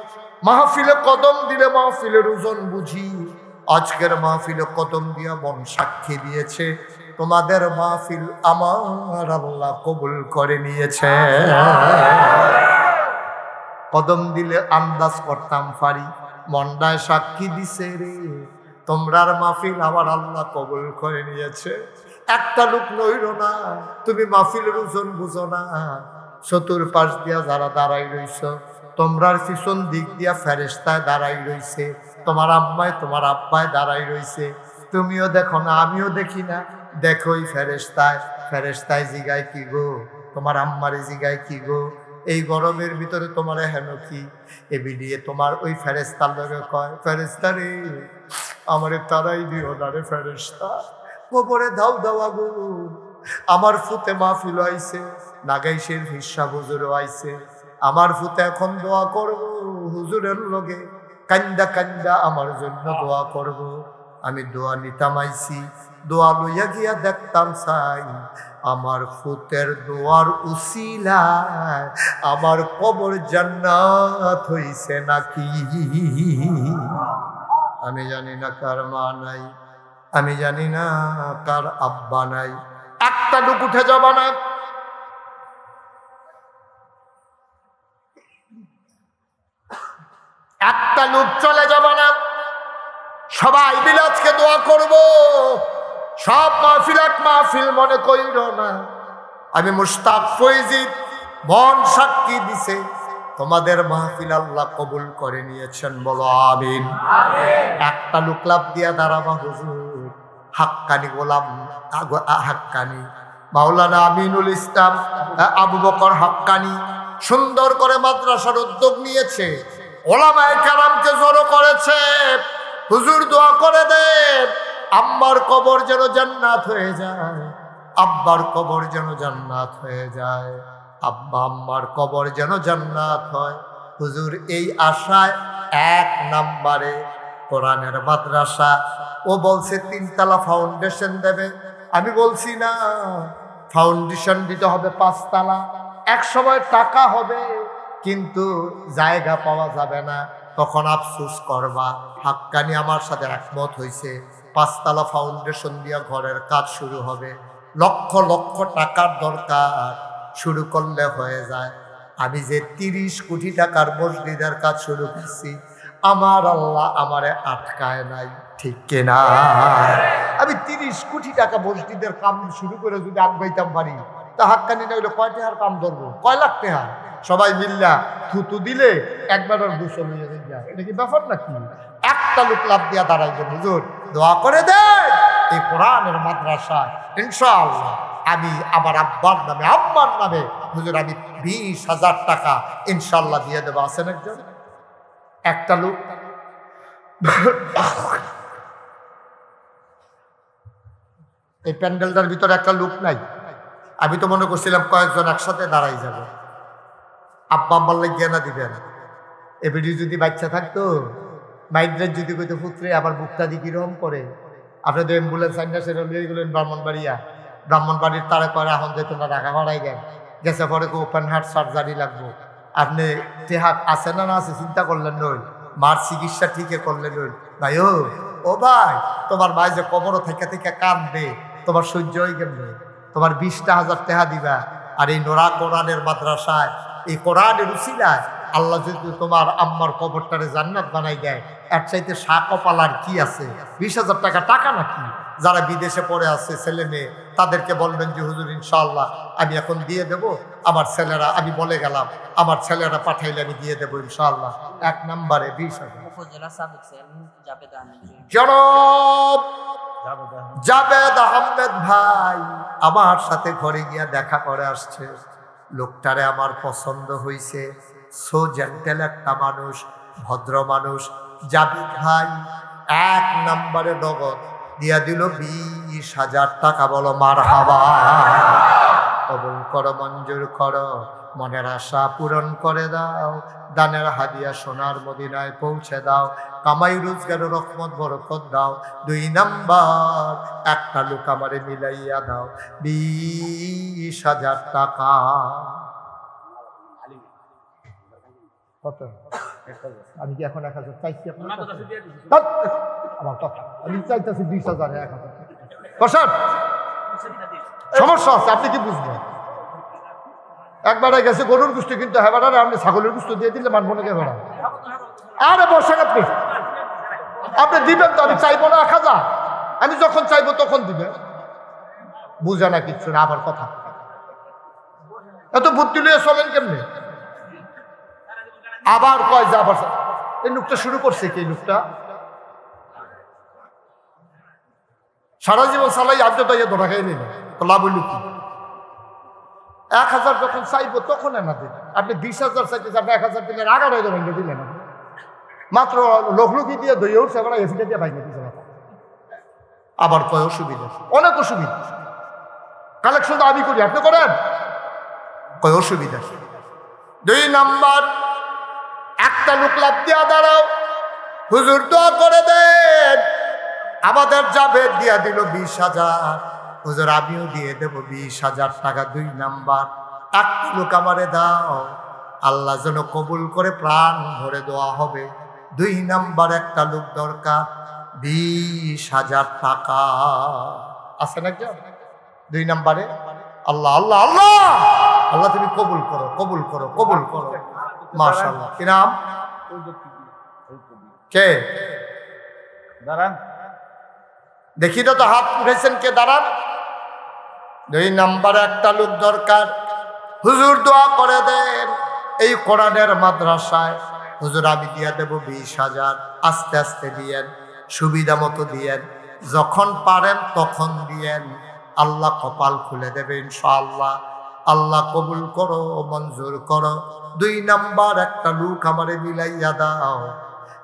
মাহফিলে কদম দিলে মাহফিলের ওজন বুঝি। আজকের মাহফিলে কদম দিয়া মন সাক্ষী দিয়েছে, তোমাদের মাহফিল আমার আল্লাহ কবুল করে নিয়েছে। কদম দিলে আন্দাজ করতাম পারি, মন্ডায় সাক্ষী দিছে রে, তোমরার মাহফিল আমার আল্লাহ কবুল করে নিয়েছে। একটা লোক নইল না, তুমি মাহফিলের ওজন বুঝো না। চতুর্পাশ দিয়া যারা দাঁড়াই রইছ, তোমরার পিছন দিক দিয়া ফেরেশতায় দাঁড়াই রইছে, তোমার আম্মায় তোমার আব্বায় দাঁড়াই রইছে, তুমিও দেখো না আমিও দেখি না। দেখোই ফেরেশতায় জিগায় কি গো, তোমার আম্মারে জিগায় কি গো, এই গরমের ভিতরে তোমার হেন কি? এবি দিয়ে তোমার ওই ফেরেশতার লগে কয়, ফেরেশতা রে আমারে তারাই দিও না রে ফেরেশতা, কবরে দাও দাও আগুন। আমার ফুতে মাহফিল আইছে, নাগাইশের হিসা হুজুরও আইছে, আমার ফুতে এখন দোয়া করব হুজুরের লগে, কান্দা কান্দা আমার জন্য দোয়া করব। আমি দোয়া নিতাম আইছি, দোয়া লইয়া গিয়া দেখতাম চাই আমার ফুতের দোয়ার উসিলায় আমার কবর জান্নাত হইছে নাকি। আমি জানি না কার মা নাই, আমি জানি না কার আব্বা নাই, একটা লোক উঠে যাবা না, একটা লোক চলে যাবা না, সবাই মিলে আজকে দোয়া করব। সব মাহফিল এক মাহফিল মনে কইর না। আমি মুশতাক ফৈজি মন সাক্ষী দিছে তোমাদের মাহফিল আল্লাহ কবুল করে নিয়েছেন, বলো আমিন। একটা লোক লাভ দিয়া দাঁড়াবা, হুজুর হাক্কানি গোলাম হাক্কানি মাওলানা আমিনুল ইসলাম আবু বকর হাক্কানি সুন্দর করে মাদ্রাসার উদ্যোগ নিয়েছে, ওলামায়ে কেরামকে জড়ো করেছে। হুজুর দোয়া করে দেন আম্মার কবর যেন জান্নাত হয়ে যায়, আব্বার কবর যেন জান্নাত হয়ে যায়, আব্বা আম্মার কবর যেন জান্নাত হয়। হুজুর এই আশায় 1 নম্বরে কোরআনের মাদ্রাসা। ও বলছে 3 তলা ফাউন্ডেশন দেবে, আমি বলছি না, ফাউন্ডেশন দিতে হবে 5 তলা। এক সময় টাকা হবে কিন্তু জায়গা পাওয়া যাবে না, তখন আফসোস করবা। হাক্কানি আমার সাথে একমত হয়েছে, 5 তলা ফাউন্ডেশন দিয়া ঘরের কাজ শুরু হবে, লক্ষ লক্ষ টাকার দরকার, শুরু করলে হয়ে যায়। আমি যে 30 কোটি টাকার মসজিদের কাজ শুরু করছি, আমার আল্লাহ আমারে আটকায় নাই, ঠিক কিনা? আমি 30 কোটি টাকা মসজিদের কাম শুরু করে যদি আগাইতাম পারি, তা হাক্কানি না হইলে কয় টাকার কাম ধরবো, 1 লাখ টাকা। সবাই মিল্লা থুতু দিলে একবার আর গোসল হয়ে যায়, এটা কি ব্যাপার নাকি? একটা লোক লাভ দিয়া দাঁড়াইবে, হুজুর দোয়া করে দেন এই কোরআনের মাদ্রাসায় ইনশাআল্লাহ আমি আমার আব্বার নামে আম্মার নামে হুজুর আমি 20,000 টাকা ইনশাআল্লাহ দিয়ে দেবো। আছেন একজন, একটা লোক। এই প্যান্ডেলটার ভিতরে একটা লোক নাই। আমি তো মনে করছিলাম কয়েকজন একসাথে দাঁড়াই যাবে, আব্বা আম্মার লাগিয়ে না দিবেন। এবিডি যদি বাচ্চা থাকতো, মাইন্ড্রেট যদি কইতো পুত্রে আমার বুকটা দিয়ে কিরকম করে, আপনি তো অ্যাম্বুলেন্স আইনা সেটা লিয়ে গেলেন ব্রাহ্মণবাড়ির তারা করে এখন যেত না, ঢাকা ভাড়াই গেছে পরে ওপেন হার্ট সার্জারি লাগবো। আপনি টেহাত আছে না আছে চিন্তা করলেন নই, মার চিকিৎসা ঠিকই করলেন নই। ভাই ও ভাই, তোমার ভাই যে কবরও থেকে থেকে কাঁদবে, তোমার সহ্য হয়ে গেলে তোমার 20,000 টাকা দিবা। আর এই নোরা কোরআনের মাদ্রাসায় এই কোরআনের উসিলায় আল্লাহ যদি তোমার আম্মার কবরটারে জান্নাত বানাই দেয়, এর চাইতে কপালার কি আছে? 20,000 টাকা টাকা নাকি? যারা বিদেশে পড়ে আছে ছেলে মেয়ে, তাদেরকে বলবেন যে হুজুর ইনশাআল্লাহ আমি এখন দিয়ে দেব, আমার ছেলেরা, আমি বলে গেলাম আমার ছেলেরা পাঠাইলে আমি দিয়ে দেবো ইনশাআল্লাহ। 1 নম্বরে 20,000। জনাব জাবেদ আহমেদ ভাই আমার সাথে ঘরে গিয়া দেখা করে আসছে, লোকটারে আমার পছন্দ হয়েছে, সো জেন্টেল একটা মানুষ, ভদ্র মানুষ। জাবেদ ভাই 1 নম্বরে নগদ দিয়া দিল 20,000 টাকা। বলো মারহাবা। কবুল করো, মঞ্জুর করো, মনের আশা পূরণ করে দাও, দানের হাদিয়া সোনার মদিনায় পৌঁছে দাও, কামাই রোজগার রহমত বরকত দাও। 2 নম্বর একটা লোক আমারে মিলাইয়া দাও 20,000 টাকা। কত? আমি কি এখন 1,000 চাইছি আপনার? আমার কথা আমি চাইতেছি 20,000, 1,000 বসান, সমস্যা আছে, আপনি কি বুঝবেন? একবার গেছে গরুর গুস্ত কিন্তু হেবারে আপনি ছাগলের গুস্ত দিয়ে দিলে মানবো না কেন? আরে বসেন, আপনি আপনি দিবেন তো, আমি চাইবো না 1,000, আমি যখন চাইবো তখন দিবেন। বুঝে না কিচ্ছু না আমার কথা, এত বুদ্ধি নিয়ে চলেন কেমনে? আবার কয় যে আবার এই লোকটা শুরু করছে কি? লোকটা সারা জীবন চালাই আপনি তো ধরা খাই নিলেন, তো লাভ হইল কি? 1000 যখন চাইবো তখন না দিন। আপনি 20,000 চাইতে আপনি 1000 দিলেন, 11,000 ভেঙে দিলেন। মাত্র লোকলুকি দিয়ে দই উঠছে, আমরা এফিটা দিয়ে ভাঙে দিতে পারতাম। আবার কয় অসুবিধা, অনেক অসুবিধা। কালেকশন তো আমি করি, আপনি করেন, কয় অসুবিধা। 2 নাম্বার, একটা লোক লাভ দিয়া দাঁড়াও, হুজুর দোয়া করে দেন, আমাদের জাভেদ দিয়া দিল 20,000, হুজুর আমিও দিয়ে দেব 20,000 টাকা। 2 নাম্বার, একটা লোক আমারে দাও, আল্লাহ যেন কবুল করে প্রাণ ভরে দেওয়া হবে। 2 নাম্বার, একটা লোক দরকার, 20,000 টাকা। আছে নাকি? 2 নাম্বারে আল্লাহ আল্লাহ আল্লাহ আল্লাহ, তুমি কবুল করো, কবুল করো, কবুল করো। মাশাআল্লাহ। কি নাম? কে? দাঁড়ান দেখি তো, হাত উঠেছেন কে? দাঁড়ান। 2 নাম্বারে একটা লোক দরকার, হুজুর দোয়া করে দেন, এই কোরআনের মাদ্রাসায় হুজুর আমি দিয়ে দেব 20,000, আস্তে আস্তে দিয়েন, সুবিধা মতো দিয়েন, যখন পারেন তখন দিয়েন, আল্লাহ কপাল খুলে দেবে ইনশাআল্লাহ। আল্লাহ কবুল করো, মঞ্জুর করো। 2 নাম্বার, একটা লোক আমারে মিলাইয়া দাও,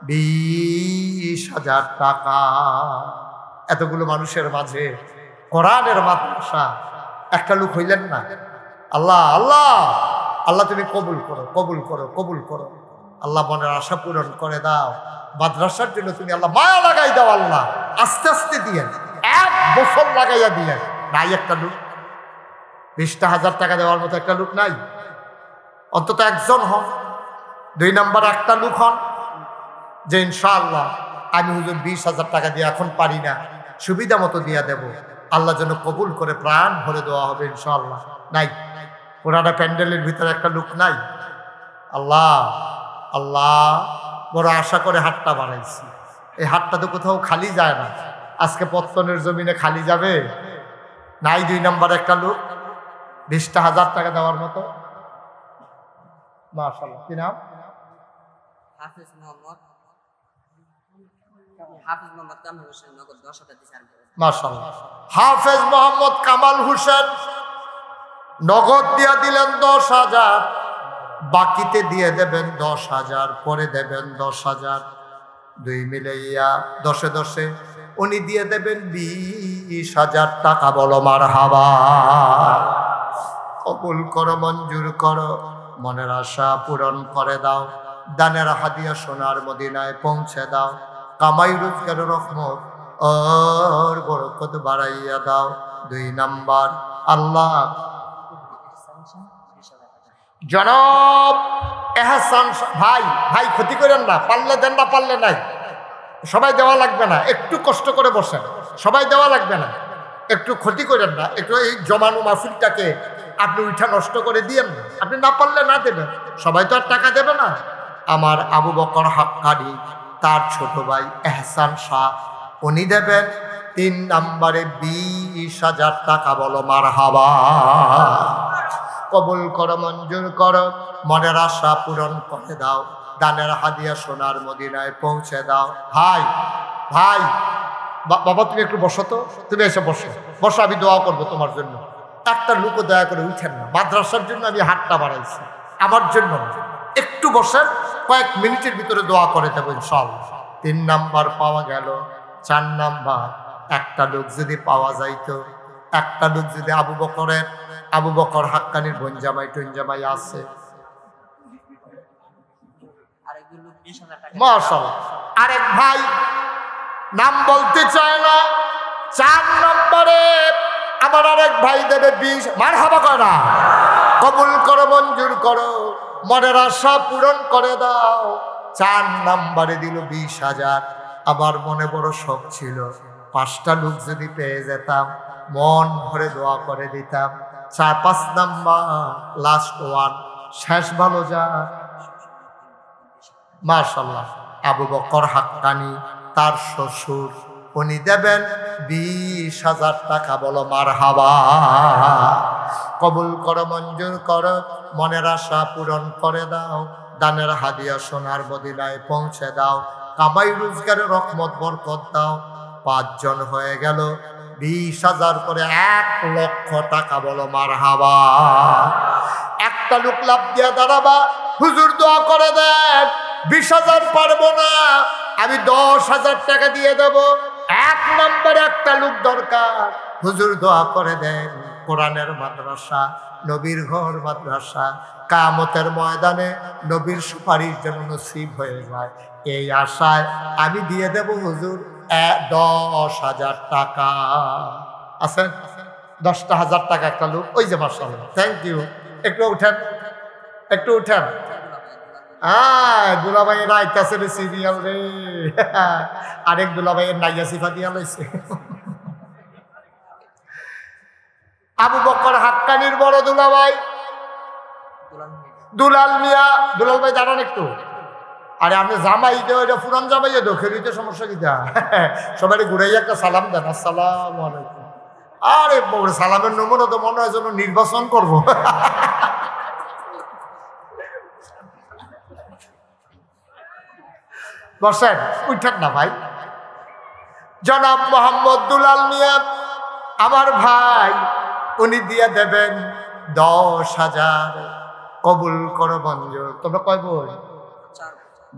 20,000 টাকা। এতগুলো মানুষের মাঝে কোরআনের মাদ্রাসা, একটা লোক হইলেন না? আল্লাহ আল্লাহ আল্লাহ, তুমি কবুল করো, কবুল করো, কবুল করো। আল্লাহ মনের আশা পূরণ করে দাও। মাদ্রাসার জন্য তুমি আল্লাহ মায়া লাগাই দাও। আল্লাহ আস্তে আস্তে দিয়েন, 1 বছর লাগাইয়া দিয়েন। নাই একটা লোক? 20,000 টাকা দেওয়ার মতো একটা লোক নাই? অন্তত একজন হন। 2 নাম্বার, একটা লোক হন যে ইনশাআল্লাহ আমি হুজুর 20,000 টাকা দিয়ে এখন পারি না, সুবিধা মতো দিয়া দেব, আল্লাহ যেন কবুল করে প্রাণ ভরে দেওয়া হবে ইনশাআল্লাহ। নাই? পুরাটা প্যান্ডেলের ভিতরে একটা লোক নাই? আল্লাহ আল্লাহ, বড় আশা করে হাতটা বাড়াইছি, এই হাতটা তো কোথাও খালি যায় না, আজকে পত্তনের জমিনে খালি যাবে? নাই 2 নাম্বার একটা লোক 20,000 টাকা দেওয়ার মতো? মাশাআল্লাহ। কি নাম? হাফেজ মোহাম্মদ কামাল হোসেন, নগদ 10,000 দিয়েছেন। মাশাআল্লাহ। হাফেজ মোহাম্মদ কামাল হোসেন নগদ দিয়া দিলেন 10,000, বাকিতে দিয়ে দেবেন 10,000, পরে দেবেন 10,000, 2 মিলাইয়া 10-এ 10-এ উনি দিয়ে দেবেন 20,000 টাকা। বলো মারহাবা। কবুল করো, মঞ্জুর করো, মনের আশা পূরণ করে দাও, দানের হাদিয়া সোনার মদিনায় পৌঁছে দাও, কামাই রোজগারের রহমত আর বরকত বাড়াইয়া দাও। 2 নাম্বার, আল্লাহ জনাব এহসান ভাই, ভাই ক্ষতি করেন না, পারলে দেন, না পারলে নাই। সবাই দেওয়া লাগবে না, একটু কষ্ট করে বসেন, সবাই দেওয়া লাগবে না, একটু ক্ষতি করেন না, একটু এই জমানো মাহফিলটাকে আপনি উঠা নষ্ট করে দিয়েন না। আপনি না পারলে না দেবেন, সবাই তো আর টাকা দেবে না। আমার আবু বকর হাক্কানি, তার ছোট ভাই এহসান শাহ, উনি দেবেন 3 নাম্বারে 20,000 টাকা। বলো মারহাবা। কবুল করো, মঞ্জুর করো, মনের আশা পূরণ করে দাও, দানের হাদিয়া সোনার মদিনায় পৌঁছে দাও। ভাই ভাই বাবা, তুমি একটু বসো তো, তুমি এসে বসো, বসো, আমি দোয়া করবো তোমার জন্য। একটা লোকও দয়া করে উঠেন না, মাদ্রাসার জন্য আমি হাতটা বাড়াইছি, আমার জন্য না। একটু বসেন, কয়েক মিনিটের ভিতরে দোয়া করে দেবো ইনশাআল্লাহ। 3 নাম্বার পাওয়া গেল। 4 নাম্বার, একটা লোক যদি পাওয়া যাইতো, একটা লোক যদি আবু বকর হাক্কানির বনজামাই টনজামাই আছে, মাশাআল্লাহ। আরেক ভাই নাম বলতে চায় না, 4 নম্বরে আমার আরেক ভাই দেবে 20। মারহাবা কয় না? কবুল করো, মঞ্জুর করো, মনের আশা পূরণ করে দাও। 4 নম্বরে দিল 20,000। আমার মনে বড় শখ ছিল, 5টা লোক যদি পেয়ে যেতাম, মন ভরে দোয়া করে দিতাম। 4-5 নাম্বার, লাস্ট 1, শেষ ভালো যা। মাশাআল্লাহ। আবু বকর হাক্কানি, তার শ্বশুর, উনি দেবেন 20,000 টাকা। বলো মারহাবা। কবুল করো, মঞ্জুর করো, মনের আশা পূরণ করে দাও, দানের হাদিয়া সোনার মদিনায় পৌঁছে দাও, কামাই রোজগারের রহমত বরকত দাও। 5 জন হয়ে গেল। 20,000 করে 1,00,000 টাকা। বলো মারহাবা। একটা লোক লাভ দিয়া দাঁড়াবা, হুজুর দোয়া করে দেন, 20,000 পারবো না, আমি 10,000 টাকা দিয়ে দেব। 1 নম্বরে একটা লোক দরকার, হুজুর দোয়া করে দেন, কোরআনের মাদ্রাসা, নবীর ঘর মাদ্রাসা, কিয়ামতের ময়দানে নবীর সুপারিশ যেন নসিব হয়ে যায়, এই আশায় আমি দিয়ে দেব হুজুর 10,000 টাকা। আছেন 10,000 টাকা একটা লোক? ওই যে মাশাআল্লাহ, থ্যাংক ইউ। একটু উঠেন, একটু উঠেন। দুলাভাইয়ের আইতাছে রে সিরিয়াল রে। আরেক দুলাভাইয়ের নাইয়া সিফা দিয়া লইছে। আবু বকর হাক্কানির বড় দুলাভাই দুলাল মিয়া। দুলাল ভাই দাঁড়ান একটু। আরে আপনি জামাই দে, ওইটা পুরান জামাই দো, খেলিতে সমস্যা কি? সবাই ঘুরাই একটা সালাম দেন, আসসালামু আলাইকুম। আরে বড় সালামের নমুনা তো মনে হয় যেন নির্বাচন করব। বসেন, উঠেন না ভাই। জনাব মোহাম্মদ দুলাল মিয়া আমার ভাই, উনি দিয়ে দেবেন 10,000। কবুল করো মঞ্জুর। তোমরা কয় বোন?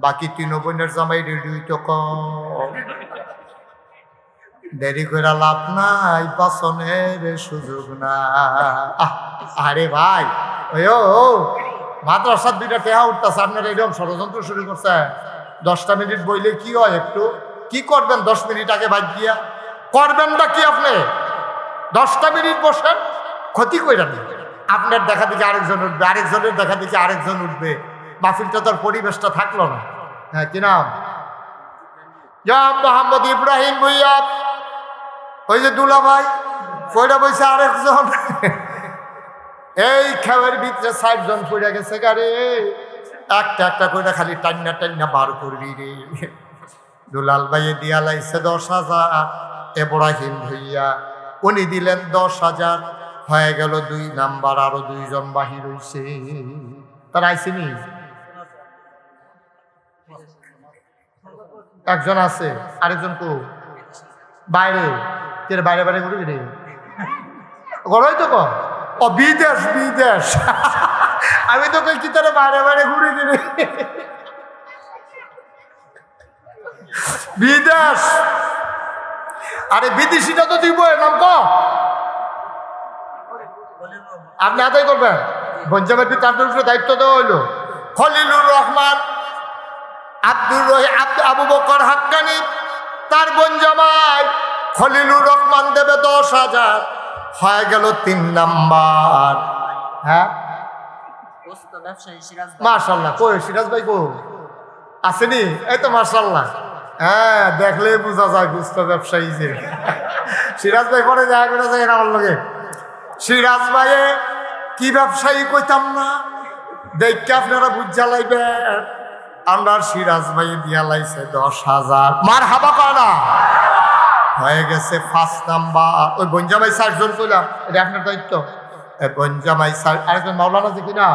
বাকি 3 বোনের জামাই রেডি হইতো কম। দেরি করে লাভ নাই, পাছনের সুযোগ না। আরে ভাই, ও মাদ্রাসার 2টা টেহা উঠতেছে, আপনারা এরকম ষড়যন্ত্র শুরু করছে। 10টা মিনিট বইলে কি হয়? একটু কি করবেন? 10 মিনিট আগে বাদ দিয়া করবেন না কি আপনি? 10টা মিনিট বসেন, ক্ষতি কইরা দিন। আপনার দেখা দেখি আরেকজন উঠবে, আরেকজনের দেখা দেখি আরেকজন উঠবে, মাহফিলটা তোর পরিবেশটা থাকলো না। হ্যাঁ, কি নাম? মোহাম্মদ ইব্রাহিম ভুইয়া। ওই যে দুলা ভাই পয়রা বইছে আরেকজন। এই খেয়ের ভিতরে 60 জন পড়ে গেছে গারে। একটা একটা করে খালি টান্না টান্না বার করবি রে। দুলাল ভাইয়ে দিয়া লাইছে 10,000। ইব্রাহিম ভুইয়া উনি দিলেন 10,000। হয়ে গেল 2 নাম্বার, আরো 2 জন বাহির হইছে। তারা আইসিনি? একজন আছে, আরেকজন কো? বাইরে। কে বাইরে বাইরে ঘুরে রে? গড়াই তো কর। ও বিদেশ, বিদেশ। আমি তো কই কি তারা বাইরে বাইরে ঘুরে দিলে। বিদেশ। আরে বিদেশিটা তো দিব, নাম ক। আপনি আদায় করবেন। পঞ্জাবের তার উপরে দায়িত্ব দেওয়া হইলো খলিলুর রহমান আবু বকর হাক্কানি, তার বোন জামাই খলিলুর রহমান দেবে 10,000। হয়ে গেল 3 নাম্বার। হ্যাঁ, মাশাআল্লাহ। কই সিরাজ ভাই কো আসেনি? এই তো মাশাআল্লাহ। হ্যাঁ, দেখলে বোঝা যায় গুস্ত ব্যবসায়ী যে। সিরাজ ভাই পরে দেখা করে যায় আমার লগে। সিরাজ ভাইয়ে কি ব্যবসায়ী কইতাম না, দেখে আপনারা বুঝা লাইবেন। আমরা সিরাজ ভাই দিয়া লাইছে 10,000। মার হাবা কয় না? হয়ে গেছে 5 নাম্বার। ওই বঞ্জামাই 60 জন কইলাম, এটা আপনার দায়িত্ব। বঞ্জামাই 60। আরেকজন মাওলানা আছে কিনা?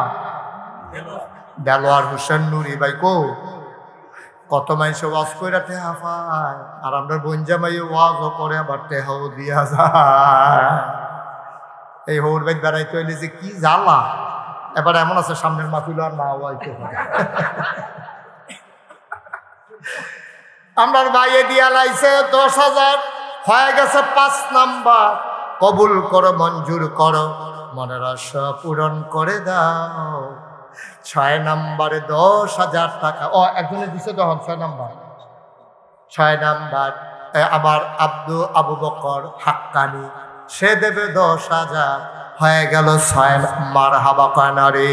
দেলোয়ার হোসেন নুরি ভাই কো? কত মাইসে ওয়াজ কইরা টেহা পায়, আর আমরা বঞ্জামাই ওয়াজও করে আবার টেহাও দিয়া যায়। এই হৌর ভাই বেড়াইতে হইলে যে কি জ্বালা। এবার এমন আছে সামনের মাহফিল আর না হইতে পারে। আমার ভাইয়ে দিয়া লাইছে 10,000। হয়ে গেছে 5 নাম্বার। কবুল করো, মঞ্জুর করো, মনের আশা পূরণ করে দাও। 6 নাম্বারে 10,000 টাকা। ও একজনের দিছে তখন 6 নাম্বার। 6 নাম্বার আমার আবু বকর হাক্কানি, সে দেবে 10,000। হয়ে গেল 6 মারহাবা কানারে।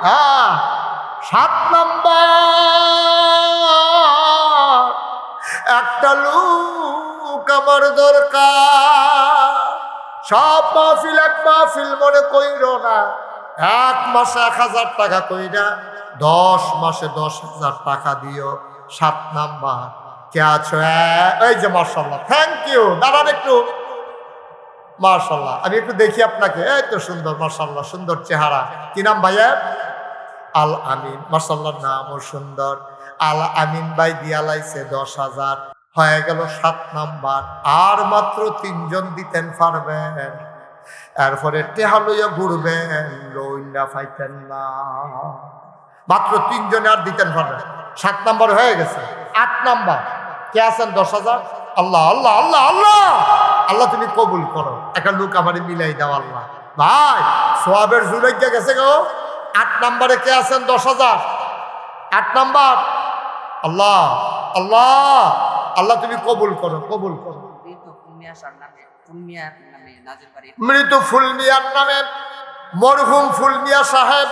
হ্যাঁ, 7 নাম্বার একটা লোক আমার দরকার। সব মাহফিল এক মাহফিল মনে কইর না। 1 মাসে 1,000 টাকা কইরা 10 মাসে 10,000 টাকা দিও। 7 নাম্বার কে আছো? এই যে মাশাআল্লাহ, থ্যাংক ইউ। দাঁড়ান একটু। মাশাআল্লাহ, আমি একটু দেখি আপনাকে। এই তো সুন্দর, মাশাআল্লাহ, সুন্দর চেহারা। কি নাম ভাইয়া? আল আমিন। মাশাআল্লাহ, নামও সুন্দর। আল আমিন ভাই দিয়া লাইছে 10,000। হয়ে গেল 7 নাম্বার। আর মাত্র 3 জন দিতেন পারবেন। এরপরে টেহা লইয়া ঘুরবেন, লইন্ডা পাইতেন না। মাত্র 3 জনে আর দিতেন পারবেন। 7 নাম্বার হয়ে গেছে। 8 নাম্বার কে আছেন? 10,000। আল্লাহ আল্লাহ আল্লাহ আল্লাহ আল্লাহ তুমি কবুল করো। একটা লোক আমারে মিলাই দাও আল্লাহ। ভাই সোয়াবের জুলাইয়া গেছে গো। 8 নাম্বারে কে আছেন? 10,000। 8 নাম্বার। আল্লাহ আল্লাহ আল্লাহ তুমি কবুল করো, কবুল করো। মৃত ফুলমিয়ার নামে মরহুম ফুলমিয়া সাহেব,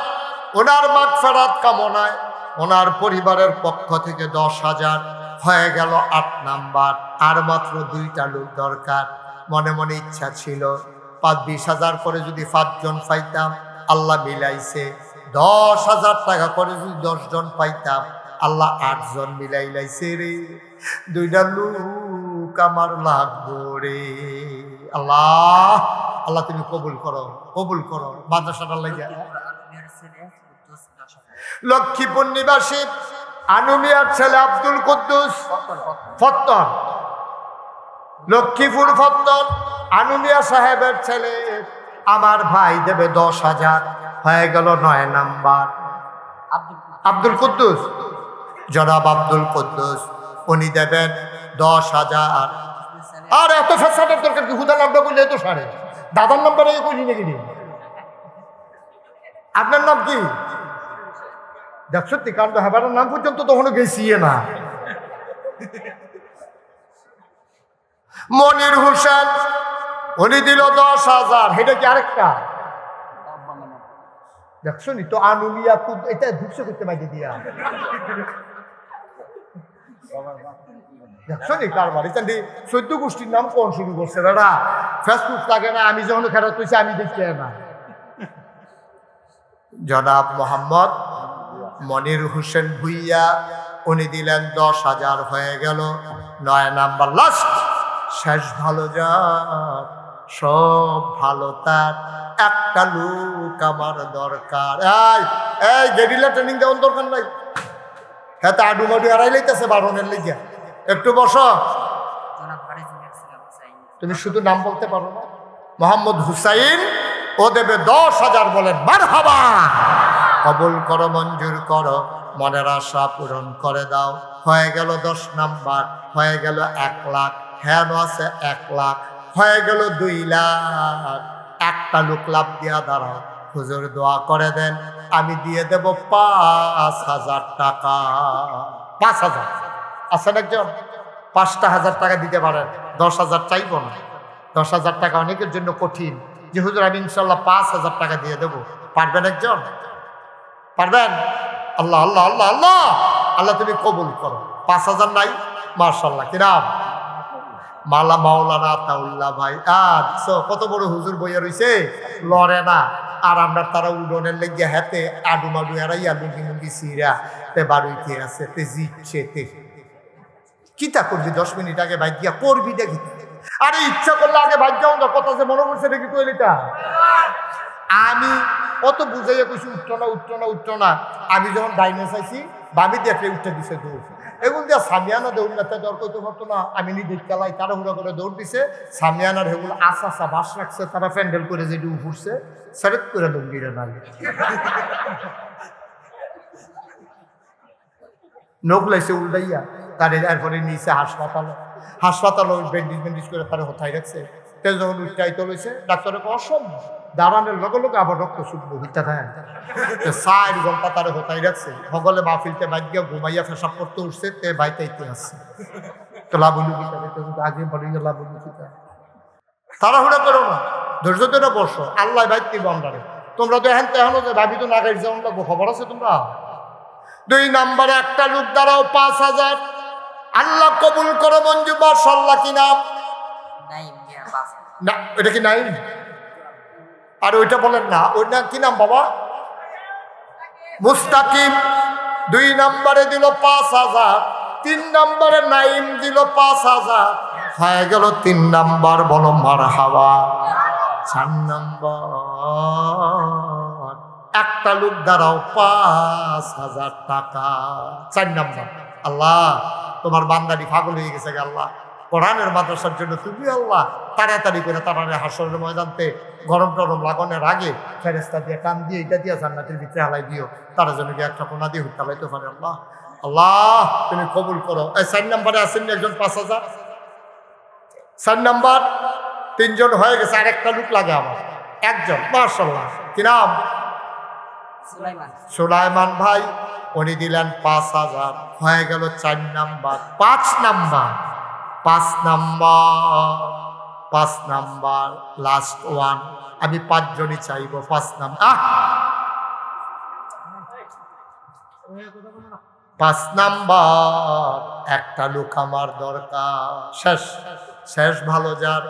ওনার মাগফিরাত কামনায় ওনার পরিবারের পক্ষ থেকে 10,000 হয়ে গেল। 8 নাম্বার। আর মাত্র 2টা লোক দরকার। মনে মনে ইচ্ছা ছিল 20,000 করে যদি 5 জন পাইতাম, আল্লাহ মিলাইছে। 10,000 টাকা করে যদি 10 জন পাইতাম, আল্লাহ 8 জন মিলাই লাইছে রে। 2টা লোক আমার লাগবো রে। আল্লাহ আল্লাহ তুমি কবুল করো, কবুল করো। মাদ্রাসাটা লাগিয়া লক্ষ্মীপুর নিবাসী আনুমিয়ার ছেলে আব্দুল কুদ্দুস ফত্তর, লক্ষ্মীপুর ফত্তর আনুমিয়া সাহেবের ছেলে আমার ভাই দেবে 10,000 হয়ে গেল। 9 নাম্বার আব্দুল কুদ্দুস, জনাব আব্দুল কুদ্দুস, উনি দেবেন 10,000। আর এত ফেসাদের দরকার কি? হুদা নামটা বললে এত সারে দাদার নাম্বারে কইলি নাকি? আপনার নাম কি? দেখ সত্যি কাণ্ড হেবার নাম পর্যন্ত তখনও গেছি না। মনির হোসেন, উনি দিল 10,000। এটা কি আরেকটা? দেখছো নি তো আনুমিয়া এটা ঢুকছে করতে মাইকে দিয়া। দেখছো নি কারবার? এটা 14 গোষ্ঠীর নাম কোন শুরু করছে দাদা? ফেসবুক লাগে না, আমি যখন খেলা তুইছি আমি দেখতে না। জনাব মোহাম্মদ মনির হোসেন ভুইয়া, উনি দিলেন 10,000 হয়ে গেল। 9 নাম্বার লাস্ট। শেষ ভালো যার সব ভালো তার, একটা লোক আমার দরকার। এই গেরিলা ট্রেনিং দেওয়ার দরকার নাই। হ্যাঁ তা আডু মাডু এড়াই লাইতেছে বারণের লিগিয়া। একটু বসো। তুমি শুধু নাম বলতে পারো না? মোহাম্মদ হুসাইন, ও দেবে 10,000। বলেন মারহাবা। কবুল করো, মঞ্জুর করো, মনের আশা পূরণ করে দাও। হয়ে গেল 10 নাম্বার। হয়ে গেল 1 লাখ। হ্যাঁ আছে 1 লাখ। হয়ে গেল 2 লাখ। একটা লোক লাভ দিয়া দাঁড়াও, হুজুর দোয়া করে দেন, আমি দিয়ে দেব 5,000 টাকা। 5,000 আছেন একজন? 5,000 টাকা দিতে পারেন। 10,000 চাইব না। 10,000 টাকা অনেকের জন্য কঠিন। যে হুজুর আমি ইনশাল্লাহ 5,000 টাকা দিয়ে দেবো, পারবেন একজন? পারবেন? আল্লাহ আল্লাহ আল্লাহ আল্লাহ আল্লাহ তুমি কবুল করো। 5,000 নাই? মাশাআল্লাহ। কিরাম মালা মাওলানা আতাউল্লাহ ভাই। আচ্ছা, কত বড় হুজুর বইয়া রইছে, লড়ে না। আর আমরা তারা উডনের লেগে হাতে আডু মাডু এড়াইয়া লুঙ্গি মুঙ্গি সিরা তে বাড়ুইতে আছে, তে জিতছে। তে কিতা করবি? 10 মিনিট আগে বাইক গিয়া করবি দেখি। আরে ইচ্ছা করলে আগে বাইক যাও না। কথা যে মনে পড়ছে দেখি টয়লেটা। আমি কত বুঝাইয়া কইছি উঠতো না উঠতো না উঠতো না। আমি যখন ডাইনে চাইছি বাবি দেখে উঠতে দিছে দৌড়। এগুলো দিয়া সামিয়ানা দৌড় না দৌড় করতে পারতো না। আমি নিজে খেলাই তাড়াহুড়া করে দৌড় দিছে। সামিয়ানার হেগুলো আসা বাস রাখছে, তারা প্যান্ডেল করে যেটু উঠছে সেরেট করে লুঙ্গিরে নাই নখ লাইছে উল্টাইয়া। তার এরপরে নিচে হাসপাতাল ব্যান্ডিজ ব্যান্ডিজ করে তারা হতাই রাখছে। তেল যখন উচ্চাইতে লইছে, ডাক্তারে অসম্ভব, দাঁড়ানোর লগে লগে আবার রক্ত শুকবো হইতে থাকে। 4 ঘন্টা তারা হতাই রাখছে। সকলে মাহফিলতে বাইকে ঘুমাইয়া পেশাব করতে উঠছে, তে বাইতাইতে আসছে। তো লাভুলু আগে বলি লাভুলু তাড়াহুড়া করো না, ধৈর্য ধরে বসো। আল্লাহ বাইতে বন্ডারে। তোমরা তো এখন তেহনো যে ভাবি তো না গাড়ি যেমন লাগবো, খবর আছে তোমরা? 2 নাম্বারে একটা লোক দাঁড়াও, 5,000। আল্লাহ কবুল করো, মঞ্জু মাশাআল্লাহ। কি নাম? না এটা কি নাই? আর ওইটা বলেন না, ওইটা কি নাম বাবা? মুস্তাকিম। 2 নাম্বারে দিল 5,000। 3 নাম্বারে নাইম দিল 5,000। হয়ে গেল 3 নাম্বার। বলো মারহাবা। 4 নাম্বার একটা লোক দাঁড়াও, 5,000 টাকা। 4 নাম্বার। আল্লাহ তোমার বান্দারি পাগল হয়ে গেছে গে আল্লাহ, কোরআনের মাদ্রাসার জন্য তুমি আল্লাহ তাড়াতাড়ি করে তাড়াতাড়ি হাসরের ময়দানতে গরম টরম লাগানোর আগে ফেরেস্তা দিয়ে টান দিয়ে এটা দিয়ে জান্নাতের ভিতরে হালাই দিও, তারা যেন গিয়ে একটা কোনা দিয়ে হুটালাইতে পারে। আল্লাহ আল্লাহ তুমি কবুল করো। এই 4 নম্বরে আছেন একজন 5,000, 4 নম্বর 3 জন হয়ে গেছে, আরেকটা লোক লাগে আমার, একজন মাশাআল্লাহ। কি নাম? সুলাইমান। সুলাইমান ভাই, উনি দিলেন 5,000, হয়ে গেল 4 number. 5 number 5 number 5 number last one. আমি 5 জনই চাইবো 5 নাম্বার। 5 নাম্বার একটা লোক আমার দরকার। শেষ শেষ ভালো যার,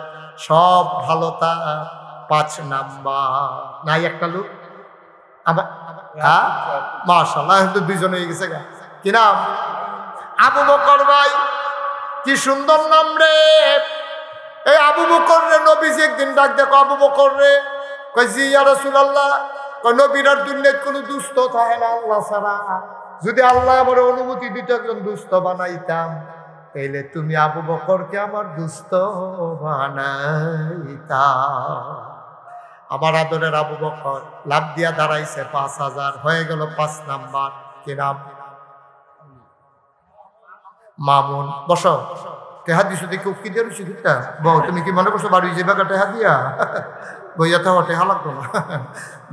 সব ভালো তার। 5 নাম্বার নাই একটা লোক আমার। হ্যাঁ মাশাআল্লাহ, কিন্তু 2 জন হয়ে গেছে গা। কি নাম? আবু বকর ভাই, কি সুন্দর নাম রে। এই আবু বকর রে নবীজি একদিন ডাক দেখো, আবু বকর রে, কয় জি ইয়া রাসূলুল্লাহ, কয় নবীর দুনিয়ায় কোনো দুস্থ থাকে না আল্লাহ ছাড়া, যদি আল্লাহ আমার অনুমতি দিত একজন দুস্থ বানাইতাম, তাইলে তুমি আবু বকরকে আমার দুস্থ বানাইতা। আমার আদরের আবু বকর লাভ দিয়া দাঁড়াইছে, 5,000 হয়ে গেল। 5 নাম্বার। কি নাম? মামুন। বসো। টেহা দিছো দেখে উকি দিয়ে রয়েছি কিটা বউ, তুমি কি মনে করছো বাড়ি যাবে টেহা দিয়া? বইয়া তো টেহা লাগতো না।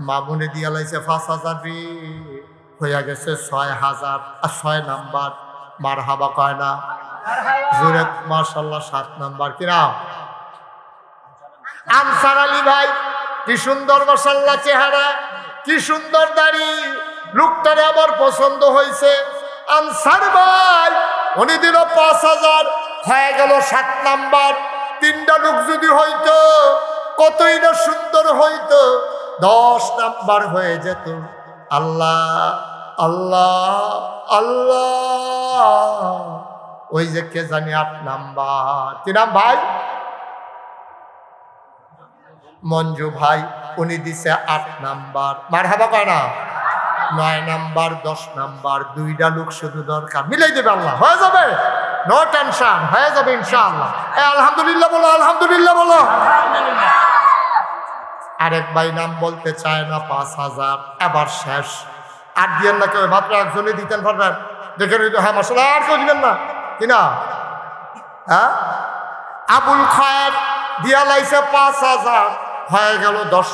মামুনে দিয়া লাইছে 5,000 রে, হইয়া গেছে 6,000। আর 6 নাম্বার মারহাবা কয় না জোরে মাশাআল্লাহ। 7 নাম্বার। কি নাম? আনসার আলী ভাই, কি সুন্দর মাশাআল্লাহ চেহারা, কি সুন্দর দাড়ি, লোকটারে আমার পছন্দ হয়েছে। আনসার ভাই উনি দিল 5,000, হয়ে গেল 7 নাম্বার। 3টা লোক যদি হইতো কতই না সুন্দর হইতো, 10 নাম্বার হয়ে যেত। আল্লাহ আল্লাহ আল্লাহ, ওই যে কে জানি 8 নাম্বার। কি নাম ভাই? মঞ্জু ভাই, উনি দিছে 8 নাম্বার। মারহাবা কয় না? 9 নাম্বার 10 নাম্বার। 2টা লোক শুধু দরকার, মিলাই দেবে আল্লাহ, হয়ে যাবে, নো টেনশন, হয়ে যাবে ইনশাআল্লাহ। আলহামদুলিল্লাহ বলো, আলহামদুলিল্লাহ বলো। আরেক ভাই নাম বলতে চায় না, 5,000 এবার শেষ। আর দিয়েন না কেউ, মাত্র একজনই দিতেন পারবেন, দেখে নিতে। হ্যাঁ মাশাআল্লাহ, আর কেউ দিবেন না কিনা? হ্যাঁ আবুল খায়ের দিয়া লাইছে 5,000, হয়ে গেল 10।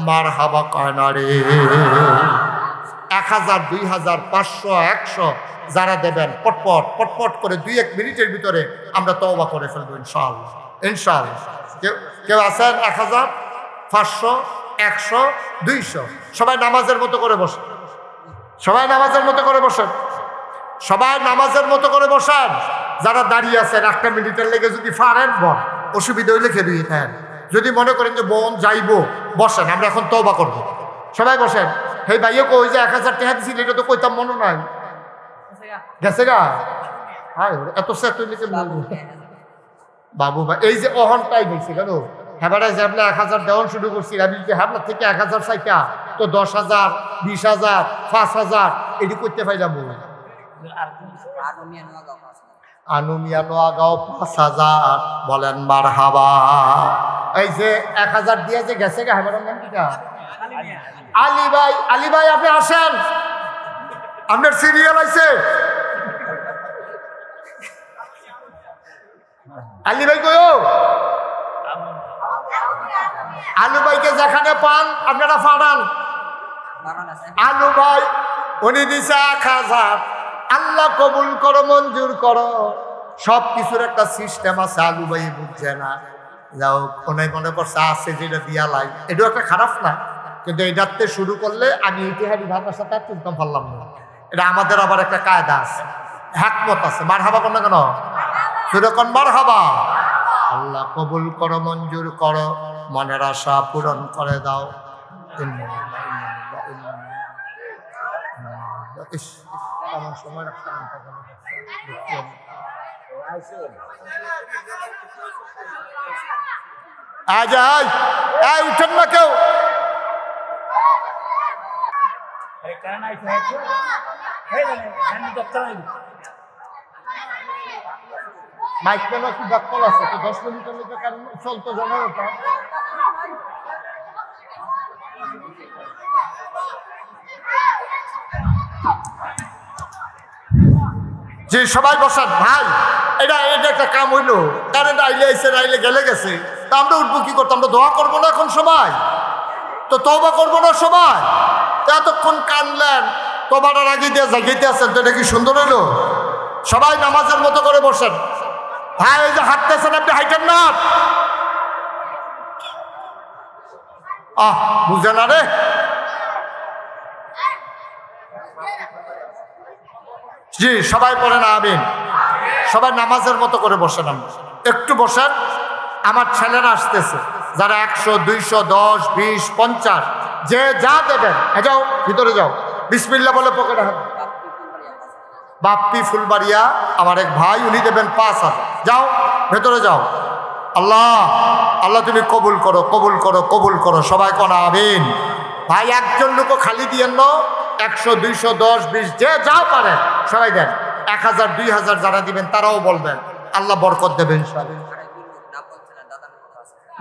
মারহাবা কয় না রে। 1,000 2,000 500 100 যারা দেবেন পটপট পটপট করে 2-1 মিনিটের ভিতরে আমরা তওবা করে ফেলবো ইনশাআল্লাহ। ইনশাআল্লাহ। কেউ আছেন? 1,000 500 100 200। সবাই নামাজের মতো করে বসেন, সবাই নামাজের মতো করে বসেন, সবাই নামাজের মতো করে বসেন। যারা দাঁড়িয়ে আছেন 1 মিনিটের লেগে যদি পারেন বল, অসুবিধা হইলে খেয়ে থাকেন। যদি মনে করেন যে বোন যাইবো, বসেন, আমরা এখন তওবা করবো। সবাই বসেন। হে ভাইও কই যে 1,000 টাকা দিছিল, এটা তো কইতাম মনে নাই, গেছে গা। হায় এত সে বাবু ভাই, এই যে অহনটাই বলছি কেন হ্যাঁ যে আপনি 1,000 দেওয়ান শুরু করছি, আমি যদি হ্যাবলার থেকে 1,000 চাইতা তো 10,000 20,000 5,000 এটি করতে পাইলাম। আনুমিয়া নোয়াগাঁও 5,000 বলেন মারহাবা। এই যে 1,000 দিয়ে যে গেছে গা, হ্যাঁ নাম কিটা? আলী ভাই। আলী ভাই আপনি আসেন, আপনার সিরিয়াল আছে। আলী ভাই কই? আলু ভাইকে যেখানে পান আপনারা ফাড়ান। আলু ভাই উনি দিছে 1,000। আল্লাহ কবুল করো, মঞ্জুর করো। সব কিছুর একটা সিস্টেম আছে, আলু ভাই বুঝছে না। যাও কোনে মনে করছে আছে যেটা দিয়া লাই, এটাও একটা খারাপ না, কিন্তু এটাতে শুরু করলে আমি ইতিহারি ভাষার সাথে তুলতাম পারলাম না। এটা আমাদের আবার একটা কায়দা আছে, হ্যাকমত আছে। মারহাবা কোন না কেন? সেরকম মারহাবা। আল্লাহ কবুল করো, মঞ্জুর করো, মনের আশা পূরণ করে দাও। আমার সময় উঠেন না কেউ। মাইক পেন কি ডাক্তার আছে তো 10 মিনিটের মধ্যে কেন চলতো জানো ওটা জি সবাই বসান ভাই এটা একটা কাম হইলো কারেন্ট আইলে আইসে আইলে গেলে গেছে তা আমরা উঠবো কি করতাম আমরা দোয়া করবো না এখন সবাই তো তওবা করবো না সবাই এতক্ষণ কানলেন তোবার আগে দিয়ে জাগিতে আছেন তো এটা কি সুন্দর হইলো সবাই নামাজের মতো করে বসেন ভাই এই যে হাঁটতেছেন আপনি হাইটেন না বুঝে না রে জি সবাই পড়েন আমিন সবাই নামাজের মতো করে বসেন একটু বসেন আমার ছেলেরা আসতেছে যারা 100 200 10 20 50 যে যা দেবেন যাও ভিতরে যাও বিসমিল্লাহ বলে পকেটে হাত বাপ্পি ফুলবাড়িয়া আমার এক ভাই উনি দেবেন 5000 যাও ভেতরে যাও আল্লাহ আল্লাহ তুমি কবুল করো কবুল করো কবুল করো সবাই কোন আমিন ভাই একজন লোকও খালি দিয়েন না 100 200 10 20 যে যা পারেন সবাই দেন 1000 2000 যারা দিবেন তারাও বলবেন আল্লাহ বরকত দেবেন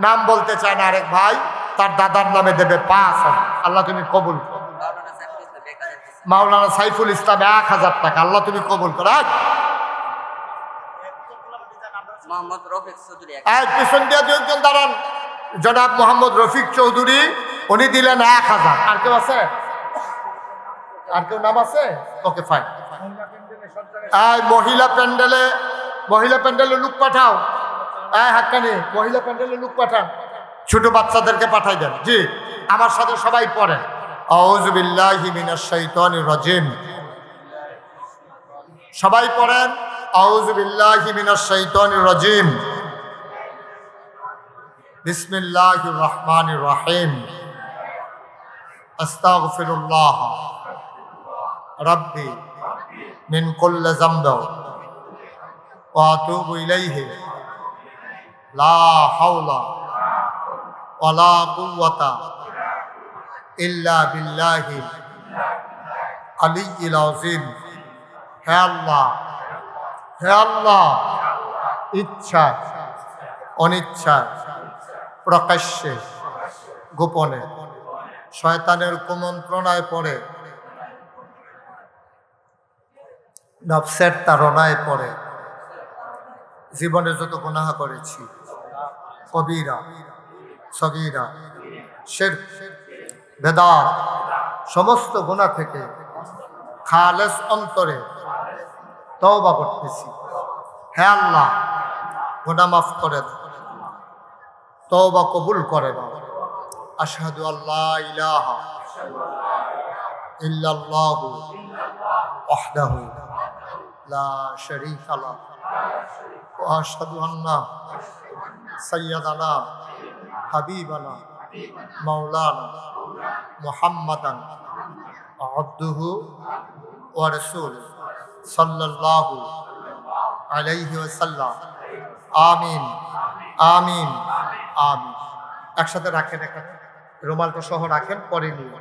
নাম বলতে চায় না আরেক ভাই তার দাদার নামে দেবে 5000 আল্লাহ তুমি কবুল করো মাওলানা সাইফুল ইসলাম 1000 টাকা আল্লাহ তুমি কবুল করো মোহাম্মদ রফিক চৌধুরী পিছন দিয়ে দুজন দাঁড়ান জনাব মোহাম্মদ রফিক চৌধুরী উনি দিলেন 1000 আর কেউ আছে আর কেউ নাম আছে ওকে ফাইন মহিলা প্যান্ডেলে লোক পাঠাও হাক্কানি মহিলা প্যান্ডেলে লোক পাঠান ছোট বাচ্চাদেরকে পাঠাই দেন জি আমার সাথে সবাই পড়েন আউযু বিল্লাহি মিনাশ শাইতানির রাজিম সবাই পড়েন আউযু বিল্লাহি মিনাশ শাইতানির রাজিম বিসমিল্লাহির রহমানির রহিম আস্তাগফিরুল্লাহ রাব্বি মিন কুল্লি যামবি ওয়া আতুবু ইলাইহি লা হাওলা ওয়ালা কুওয়াতা ইল্লা বিল্লাহি আলিয়্যিল আযীম হে আল্লাহ ইচ্ছা অনিচ্ছা প্রকাশ্যে গোপনে শয়তানের কুমন্ত্রণায় পড়ে নফসের তাড়নায় পড়ে জীবনে যত গুনাহ করেছি কবিরা সগীরা শিরক বেদাত সমস্ত গুনাহ থেকে খালেস অন্তরে তওবা করতেছি হে আল্লাহ গুনাহ মাফ করে দাও তওবা কবুল করে দাও আশহাদু আল্লা ইলাহা ইল্লাল্লাহু ওয়াহদাহু লা শারীকা লাহু ওয়া আশহাদু আন্না সাইয়্যিদানা হাবিবানা মাওলানা মুহাম্মাদান আবদুহু ওয়া রাসূলুহু সাল্লাল্লাহু আলাইহি ওয়াসাল্লাম আমিন আমিন আমিন একসাথে রাখেন একটা রুমালটা সহ রাখেন পরে নিয়ে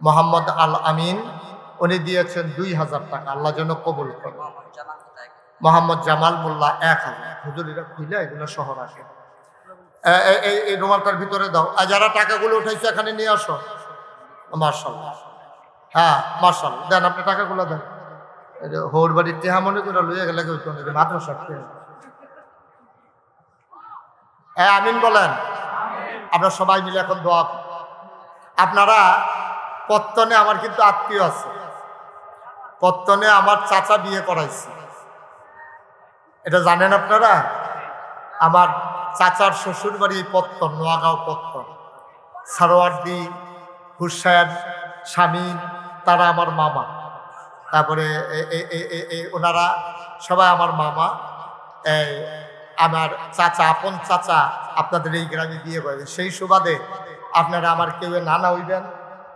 মোহাম্মদ আল আমিন উনি দিয়েছেন 2000 টাকা আল্লাহ যেন কবুল করে মোহাম্মদ জামাল মোল্লা 1000 হুজুরিরা খুলে এগুলো সহ রাখেন এই রুমালটার ভিতরে দাও আর যারা টাকাগুলো উঠাইছে এখানে নিয়ে আসো মার্শাল্লাহ হ্যাঁ মার্শাল্লাহ দেন আপনি টাকাগুলো দেন হোর বাড়ির টেহা মনে করে লইয়া গেলে মাদ্রাসা হ্যাঁ আমিন বলেন আমরা সবাই মিলে এখন দোয়া আপনারা পত্তনে আমার কিন্তু আত্মীয় আছে পত্তনে আমার চাচা বিয়ে করাইছে এটা জানেন আপনারা আমার চাচার শ্বশুর বাড়ি পত্তন নোয়াগাঁও পত্তন সারোয়ার্দি হুসাইন স্বামী তারা আমার মামা তারপরে ওনারা সবাই আমার মামা আমার চাচা আপন চাচা আপনাদের এই গ্রামে বিয়ে করে সেই সুবাদে আপনারা আমার কেউ নানা হইবেন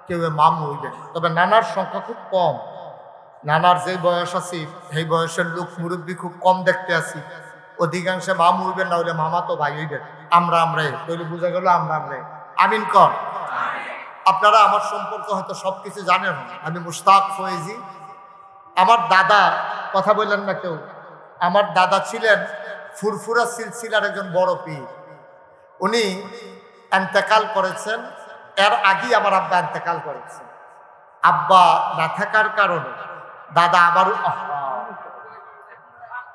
কেউ মামু হইবেন তবে নানার সংখ্যা খুব কম নানার যে বয়স আছি সেই বয়সের লোক মুরব্বী খুব কম দেখতে আছি অধিকাংশে মামু হইবেন না হইলে মামা তো ভাই হইবেন আমরাই তৈরি বোঝা গেল আমরাই আমিন কর আপনারা আমার সম্পর্ক হয়তো সব কিছু জানেন আমি মুশতাক ফয়েজি আমার দাদা কথা বললেন না কেউ আমার দাদা ছিলেন ফুরফুরা সিলসিলার একজন বড় পীর। উনি এন্তেকাল করেছেন, এর আগেই আমার আব্বা এন্তেকাল করেছেন। আব্বা না থাকার কারণে দাদা আমারও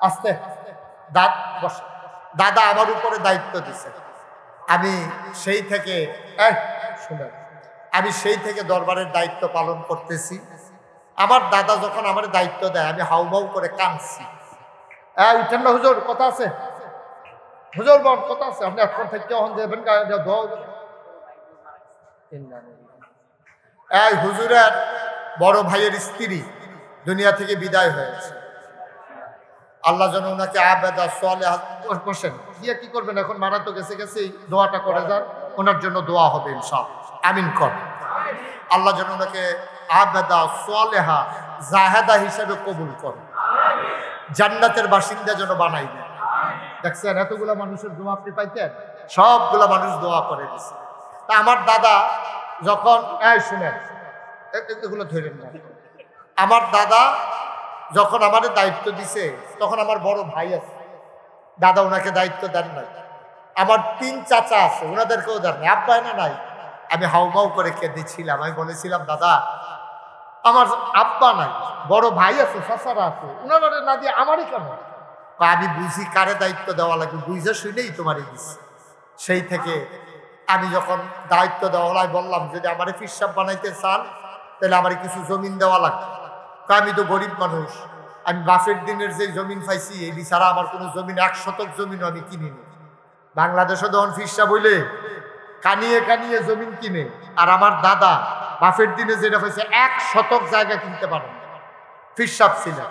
আস্তে দাদা আমার উপরে দায়িত্ব দিছে। আমি সেই থেকে শুনেন, আমি সেই থেকে দরবারের দায়িত্ব পালন করতেছি। আমার দাদা যখন আমার দায়িত্ব দেয় আমি হাউমাউ করে কাঁদছি। উঠেন না হুজুর, কথা আছে হুজুর, বল কথা আছে। আপনি এখন থেকে যাবেন এই হুজুরের বড় ভাইয়ের স্ত্রী দুনিয়া থেকে বিদায় হয়েছে। আল্লাহ যেন ওনাকে আবেদা সোয়ালে বসেন গিয়ে কি করবেন, এখন মারা তো গেছে গেছেই, দোয়াটা করে যান, ওনার জন্য দোয়া হবে ইনশাআল্লাহ, আমিন কর। আল্লাহ যেন ওনাকে আবেদা সোয়ালেহা জাহেদা হিসেবে কবুল করে, জান্নাতের বাসিন্দা যেন বানাই দেন। দেখছেন এতগুলা মানুষের দোয়া আপনি পাইতেন, সবগুলা মানুষ দোয়া করে দিচ্ছে। তা আমার দাদা যখন শুনেন এগুলো ধরেন না, আমার দাদা যখন আমাদের দায়িত্ব দিছে তখন আমার বড় ভাই আছে, দাদা ওনাকে দায়িত্ব দেন নাই। আমার 3 চাচা আছে, ওনাদেরকেও দেন নাই। আব্বা না নাই, আমি হাউমাউ করে কেঁদেছিলাম। আমি বলেছিলাম দাদা আমার আব্বা নাই, বড় ভাই আছে, চাচারা আছে, ওনারা না দিয়ে আমারই কেন? আমি বুঝি কারে দায়িত্ব দেওয়া লাগবে, বুঝে শুনেই তোমারই দিচ্ছি। সেই থেকে আমি যখন দায়িত্ব দেওয়া হলাই বললাম যদি আমার ফিরসাব বানাইতে চান তাহলে আমার কিছু জমিন দেওয়া লাগবে। আমি তো গরিব মানুষ, আমি বাফের দিনের যে জমিন পাইছি এই ছাড়া আমার কোনো জমিন 1 শতক জমিনও আমি কিনিনি। বাংলাদেশে যখন ফিরসাব হইলে কানিয়ে কানিয়ে জমিন কিনে, আর আমার দাদা বাফের দিনে যেটা পাইছে 1 শতক জায়গা কিনতে পারেন। ফিরসাব ছিলেন,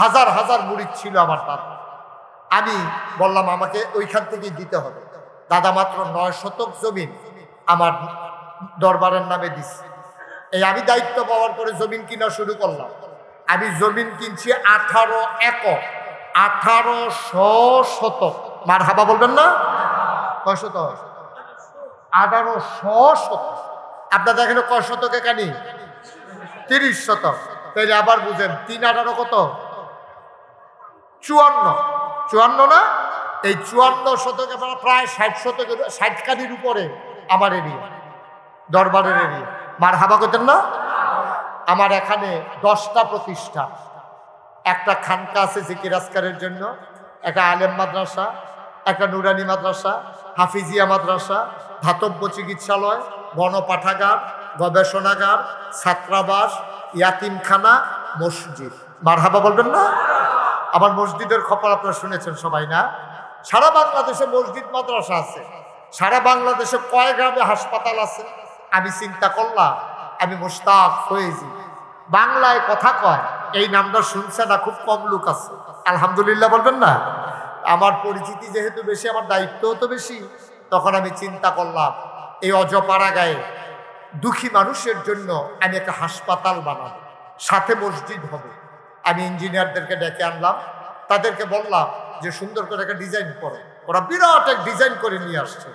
হাজার হাজার মুরিদ ছিল আমার দাদা। আমি বললাম আমাকে ওইখান থেকেই দিতে হবে। দাদা মাত্র 9 শতক জমিন আমার দরবারের নামে দিচ্ছে। এই আমি দায়িত্ব পাওয়ার পরে জমিন কিনা শুরু করলাম। আমি জমিন কিনছি 18 একর, 1800 শতক। মার হাবা বলবেন না? কয় শতক? 1800 শতক। আপনার দেখেন কয় শতকে কানি? 30 শতক। তাইলে আবার বুঝেন 3 18 কত? 54। 54 না? এই 54 শতকে প্রায় 60 শতকের 60 কানির উপরে আমার এরিয়া, দরবারের এরিয়া। মার হাবা করতেন না? আমার এখানে 10টা প্রতিষ্ঠান, একটা খানকা আছে জিকির আজকারের জন্য, একটা আলেম মাদ্রাসা, একটা নুরানি মাদ্রাসা, হাফিজিয়া মাদ্রাসা, ধাতব্য চিকিৎসালয়, গণপাঠাগার, গবেষণাগার, ছাত্রাবাস, ইয়াতিমখানা, মসজিদ। মারহাবা বলবেন না? আমার মসজিদের খবর আপনারা শুনেছেন সবাই না? সারা বাংলাদেশে মসজিদ মাদ্রাসা আছে, সারা বাংলাদেশে কয় গ্রামে হাসপাতাল আছে। আমি চিন্তা করলাম আমি মুশতাক হয়েছি, বাংলায় কথা কয় এই নামটা শুনছে না খুব কম লোক আছে। আলহামদুলিল্লাহ বলবেন না? আমার পরিচিতি যেহেতু বেশি, আমার দায়িত্বও তো বেশি, তখন আমি চিন্তা করলাম এই অজপাড়া গায়ে দুঃখী মানুষের জন্য আমি একটা হাসপাতাল বানাবো, সাথে মসজিদ হবে। আমি ইঞ্জিনিয়ারদেরকে ডেকে আনলাম, তাদেরকে বললাম যে সুন্দর করে একটা ডিজাইন করো। ওরা বিরাট এক ডিজাইন করে নিয়ে আসছে।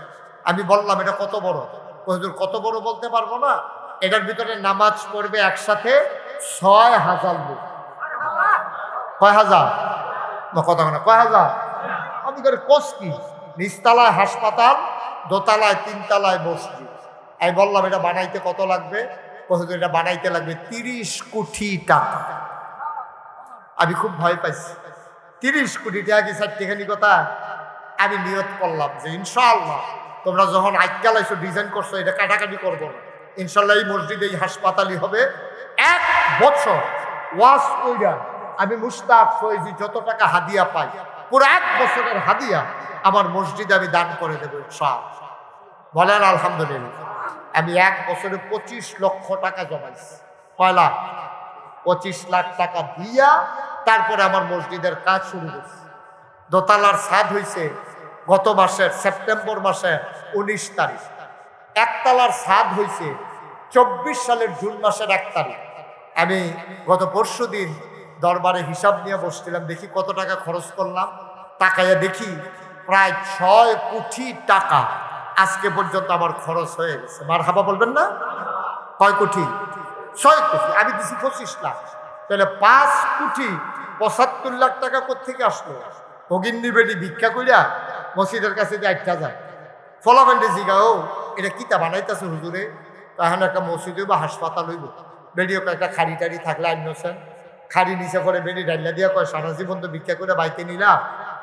আমি বললাম এটা কত বড়? হুজুর কত বড় বলতে পারবো না, এটার ভিতরে নামাজ পড়বে একসাথে 6000 লোক। কয় হাজার? কথা না, কয় হাজার? আমি করে কোষ কি, নিচতলায় হাসপাতাল, দোতলায় 3 তলায় মসজিদ। আমি বললাম এটা বানাইতে কত লাগবে? হুজুর এটা বানাইতে লাগবে 30 কোটি টাকা। আমি খুব ভয় পাইছি, 30 কোটি টাকা কি চারটিখানি কথা? আমি নিয়ত করলাম যে ইনশাআল্লাহ তোমরা যখন আজকাল এসে ডিজাইন করছো এটা কাটাকাটি করবো না, ইনশাল্লাহ এই মসজিদে এই হাসপাতালই হবে। 1 বছর ওয়াজ কইরা আমি মুশতাক ফয়েজি যত টাকা হাদিয়া পাই পুরো 1 বছরের হাদিয়া আমার মসজিদে আমি দান করে দেবো ইনশাআল্লাহ। বলেন আলহামদুলিল্লাহ। আমি 1 বছরে 25 লক্ষ টাকা জমাইছি। কয় লাখ? 25 লাখ টাকা দিয়া তারপরে আমার মসজিদের কাজ শুরু করছি। দোতলার ছাদ হয়েছে গত মাসের সেপ্টেম্বর মাসের 19 তারিখ। 1 তলার ছাদ হয়েছে 24 সালের জুন মাসের 1 তারিখ। আমি গত পরশু দিন দরবারে হিসাব নিয়ে বসছিলাম, দেখি কত টাকা খরচ করলাম। তাকাইয়া দেখি প্রায় 6 কোটি টাকা আজকে পর্যন্ত আমার খরচ হয়ে গেছে। মারহাবা বলবেন না? কয় কোটি? 6 কোটি। আমি দিছি 25 লাখ। তাহলে 5,75,00,000 টাকা কোত্থেকে আসলো? অগিন্নি বেডি ভিক্ষা কইরা মসজিদের কাছে যে আটটা যায়, ফলাফেন্ডে জিগা, ও এটা কিতা বানাইতেছে হুজুরে? তখন একটা মসজিদ হইব, হাসপাতাল হইব, বেডিও একটা খাড়ি টাড়ি থাকলে আইনছেন, খাড়ি নিচে করে বেডি ডাইলা দিয়া কয় সারা জীবন তো ভিক্ষা করে বাইতে নিলাম,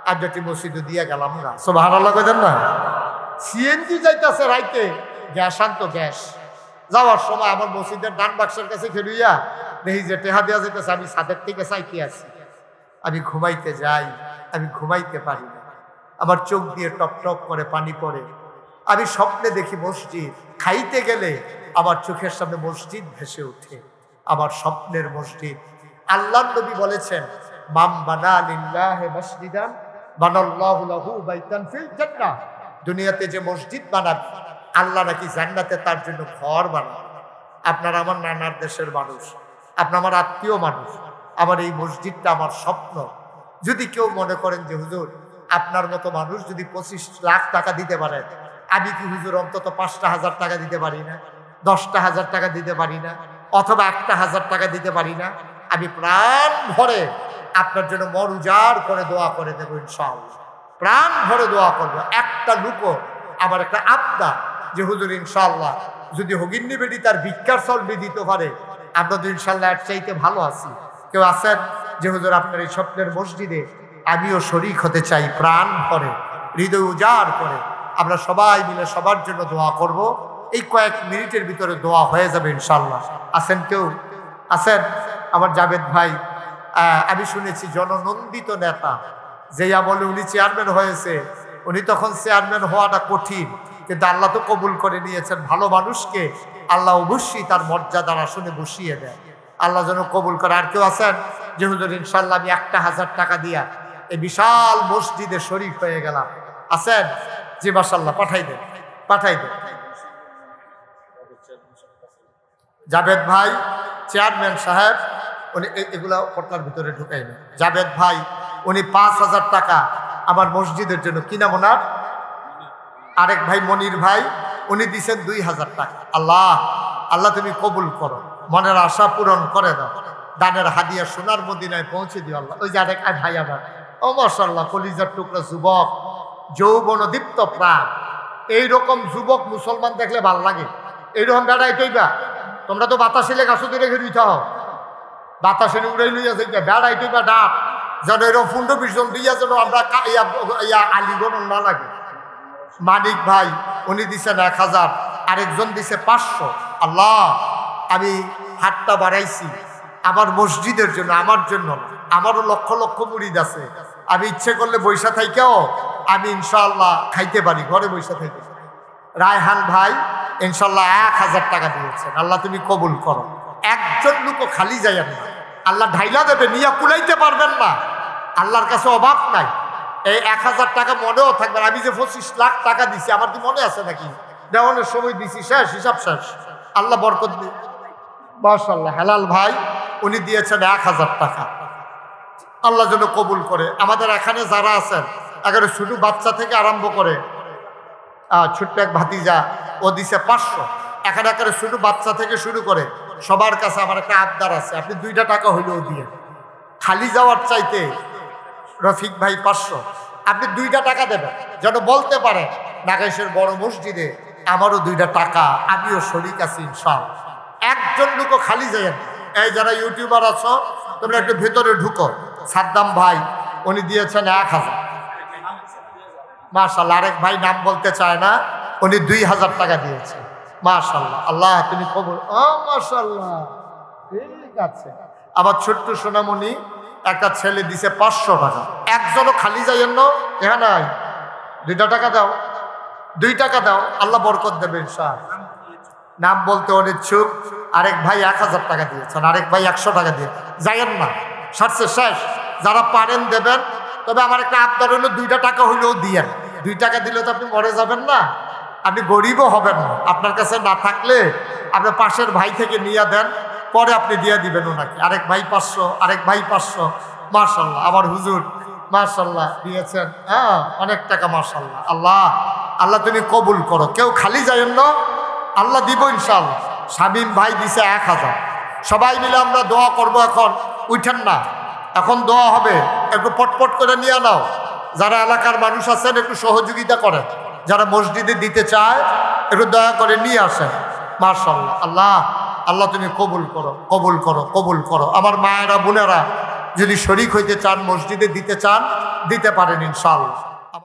আর যেটি মসজিদে দিয়া গেলাম না। সুবহানাল্লাহ কইতেন না? সিএনজি যাইতেছে রাইতে, গ্যাস আনতো, গ্যাস যাওয়ার সময় আমার মসজিদের ডান বাক্সের কাছে খেলুইয়া দেখি যে টেহা দেওয়া যেতেছে, আমি ছাদের থেকে চাইতে আছি, আমি ঘুমাইতে যাই, আমি ঘুমাইতে পারি না, আমার চোখ দিয়ে টপ টপ করে পানি পড়ে, আমি স্বপ্নে দেখি মসজিদ, খাইতে গেলে আমার চোখের সামনে মসজিদ ভেসে ওঠে, আমার স্বপ্নের মসজিদ। আল্লাহর নবী বলেছেন, মাম বানা লিল্লাহি মসজিদান বানাল্লাহু লাহু বাইতান ফিল জান্নাহ, দুনিয়াতে যে মসজিদ বানাবে আল্লাহ নাকি জান্নাতে তার জন্য ঘর বানাবে। আপনারা আমার নানার দেশের মানুষ, আপনার আমার আত্মীয় মানুষ, আমার এই মসজিদটা আমার স্বপ্ন। যদি কেউ মনে করেন যে হুজুর আপনার মতো মানুষ যদি 25 লাখ টাকা দিতে পারেন, আমি কি হুজুর অন্তত 5,000 টাকা দিতে পারি না, 10,000 টাকা দিতে পারি না, অথবা 1,000 টাকা দিতে পারি না? আমি প্রাণ ভরে আপনার জন্য মন উজাড় করে দোয়া করে দেবো ইনশাআল্লাহ, প্রাণ ভরে দোয়া করবো। একটা লুকো আমার একটা আবদা যে হুজুর ইনশাআল্লাহ যদি হগিন্নি বেটি তার ভিক্ষার চলবে দিতে পারে, আমরা তো ইনশাআল্লাহ এর চাইতে ভালো আছি। কেউ আছেন যে হুজুর আপনার এই স্বপ্নের মসজিদে আমিও শরীক হতে চাই? প্রাণ ভরে হৃদয় উজাড় করে আমরা সবাই মিলে সবার জন্য দোয়া করব। এই কয়েক মিনিটের ভিতরে দোয়া হয়ে যাবে ইনশাআল্লাহ। আছেন কেউ? আছেন? আমার জাবেদ ভাই, আমি শুনেছি জননন্দিত নেতা, যে আমলে উনি চেয়ারম্যান হয়েছে, উনি তখন চেয়ারম্যান হওয়াটা কঠিন, কিন্তু আল্লাহ তো কবুল করে নিয়েছেন। ভালো মানুষকে আল্লাহ অবশ্যই তার মর্যাদার আসনে বসিয়ে দেয়, আল্লাহ যেন কবুল করে। আর কেউ আছেন যে হুজুর ইনশাল্লাহ আমি 1,000 টাকা দিয়া এই বিশাল মসজিদে শরীক হয়ে গেলাম? আছেন? জি মাশাআল্লাহ, পাঠাই দেন, পাঠাই দেন। জাবেদ ভাই চেয়ারম্যান সাহেব, উনি এগুলা পর্দার ভিতরে ঢুকাই না। জাবেদ ভাই উনি 5,000 টাকা আমার মসজিদের জন্য, কি নাম ওনার? আরেক ভাই মনির ভাই, উনি দিচ্ছেন 2,000 টাকা। আল্লাহ আল্লাহ তুমি কবুল করো, মনের আশা পূরণ করে দাও, দানের হাদিয়া সোনার মদিনায় পৌঁছে দিও আল্লাহ। ওই যে আরেক ভাই আমার, ও মাশাআল্লাহ, কলিজার টুকরা যুবক, যৌবন দীপ্ত প্রাণ, এইরকম যুবক মুসলমান দেখলে ভাল লাগে। এইরকম বেড়াই তৈবা, তোমরা তো বাতাসে লেখা শুধু রেখে দিতে হও, বাতাসে উড়াই লইয়া যাইবা, বেড়াই তৈবা ডাক যেন এরকম 15-20 জন দিয়া যেন আমরা আলিগণ না লাগে। মানিক ভাই উনি দিছেন 1,000, আরেকজন দিছে 500। আল্লাহ আমি হাতটা বাড়াইছি আমার মসজিদের জন্য, আমার জন্য না, আমারও লক্ষ লক্ষ মুরিদ আছে, আমি ইচ্ছে করলে বৈশা থাইকেও আমি ইনশাআল্লাহ খাইতে পারি, ঘরে বৈশা থাইকে। রায়হান ভাই ইনশাআল্লাহ 1,000 টাকা দিয়েছেন, আল্লাহ তুমি কবুল করো। একজন লোকও খালি যায় না, আল্লাহ ঢাইলা দেবে, নিয়ে কুলাইতে পারবেন না, আল্লাহর কাছে অভাব নাই। এই 1,000 টাকা মনেও থাকবে। আমি যে 25 লাখ টাকা দিছি, আমার কি মনে আছে নাকি? দেওয়ানোর সময় দিছি, শেষ, হিসাব শেষ। আল্লাহ বরকত দিন। মাশাআল্লাহ হেলাল ভাই উনি দিয়েছেন 1,000 টাকা, আল্লাহ যেন কবুল করে। আমাদের এখানে যারা আছেন, একেবারে ছোট বাচ্চা থেকে আরম্ভ করে, ছোট্ট এক ভাতিজা ও দিছে 500। এখানে একেবারে ছোট বাচ্চা থেকে শুরু করে সবার কাছে আমার একটা আবদার আছে, আপনি 2টা টাকা হইলেও দিয়ে, খালি যাওয়ার চাইতে রফিক ভাই 500, আপনি 2টা টাকা দেবেন, যেন বলতে পারে নাগেশের বড় মসজিদে আমারও 2টা টাকা, আমিও শরীক আছি ইনশাআল্লাহ। একজন লোকও খালি যায় না। এই যারা ইউটিউবার আছো তোমরা একটু ভেতরে ঢুকো। সাদ্দাম ভাই উনি দিয়েছেন 1,000। মাশাআল্লাহ, আরেক ভাই নাম বলতে চায় না, উনি 2,000 টাকা দিয়েছে। মাশাআল্লাহ, আল্লাহ তুমি কবুল। ও মাশাআল্লাহ, ঠিক আছে। আমার ছোট্ট সোনামণি একটা ছেলে দিছে 500 টাকা। একজনও খালি যাইয়েন না, এখানে নাই, 2টা টাকা দাও, 2 টাকা দাও, আল্লাহ বরকত দেবে ইনশাআল্লাহ। নাম বলতে অনিচ্ছুক আরেক ভাই 1,000 টাকা দিয়েছেন, আরেক ভাই 100 টাকা দিয়ে যাইয়েন না, সারছে শেষ। যারা পারেন দেবেন, তবে আমার একটা আবদার হলো 2টা টাকা হইলেও দিয়েন। 2 টাকা দিলে তো আপনি মরে যাবেন না, আপনি গরিবও হবেন না। আপনার কাছে না থাকলে আপনার পাশের ভাই থেকে নিয়ে দেন, পরে আপনি দিয়ে দিবেন ওনাকে। আরেক ভাই 500, আরেক ভাই 500। মাশাআল্লাহ, আমার হুজুর মাশাআল্লাহ দিয়েছেন, অনেক টাকা। মাশাআল্লাহ, আল্লাহ আল্লাহ তুমি কবুল করো। কেউ খালি যাইয়েন না, আল্লাহ দিব ইনশাআল্লাহ। শামীম ভাই দিছে 1,000। সবাই মিলে আমরা দোয়া করব এখন উঠেন না, এখন দোয়া হবে, একটু পটপট করে নিয়ে নাও। যারা এলাকার মানুষ আছেন একটু সহযোগিতা করেন, যারা মসজিদে দিতে চায় একটু দয়া করে নিয়ে আসেন। মাশাআল্লাহ, আল্লাহ আল্লাহ তুমি কবুল করো, কবুল করো, কবুল করো। আমার মায়েরা বোনেরা যদি শরীক হইতে চান, মসজিদে দিতে চান, দিতে পারেন ইনশাআল্লাহ।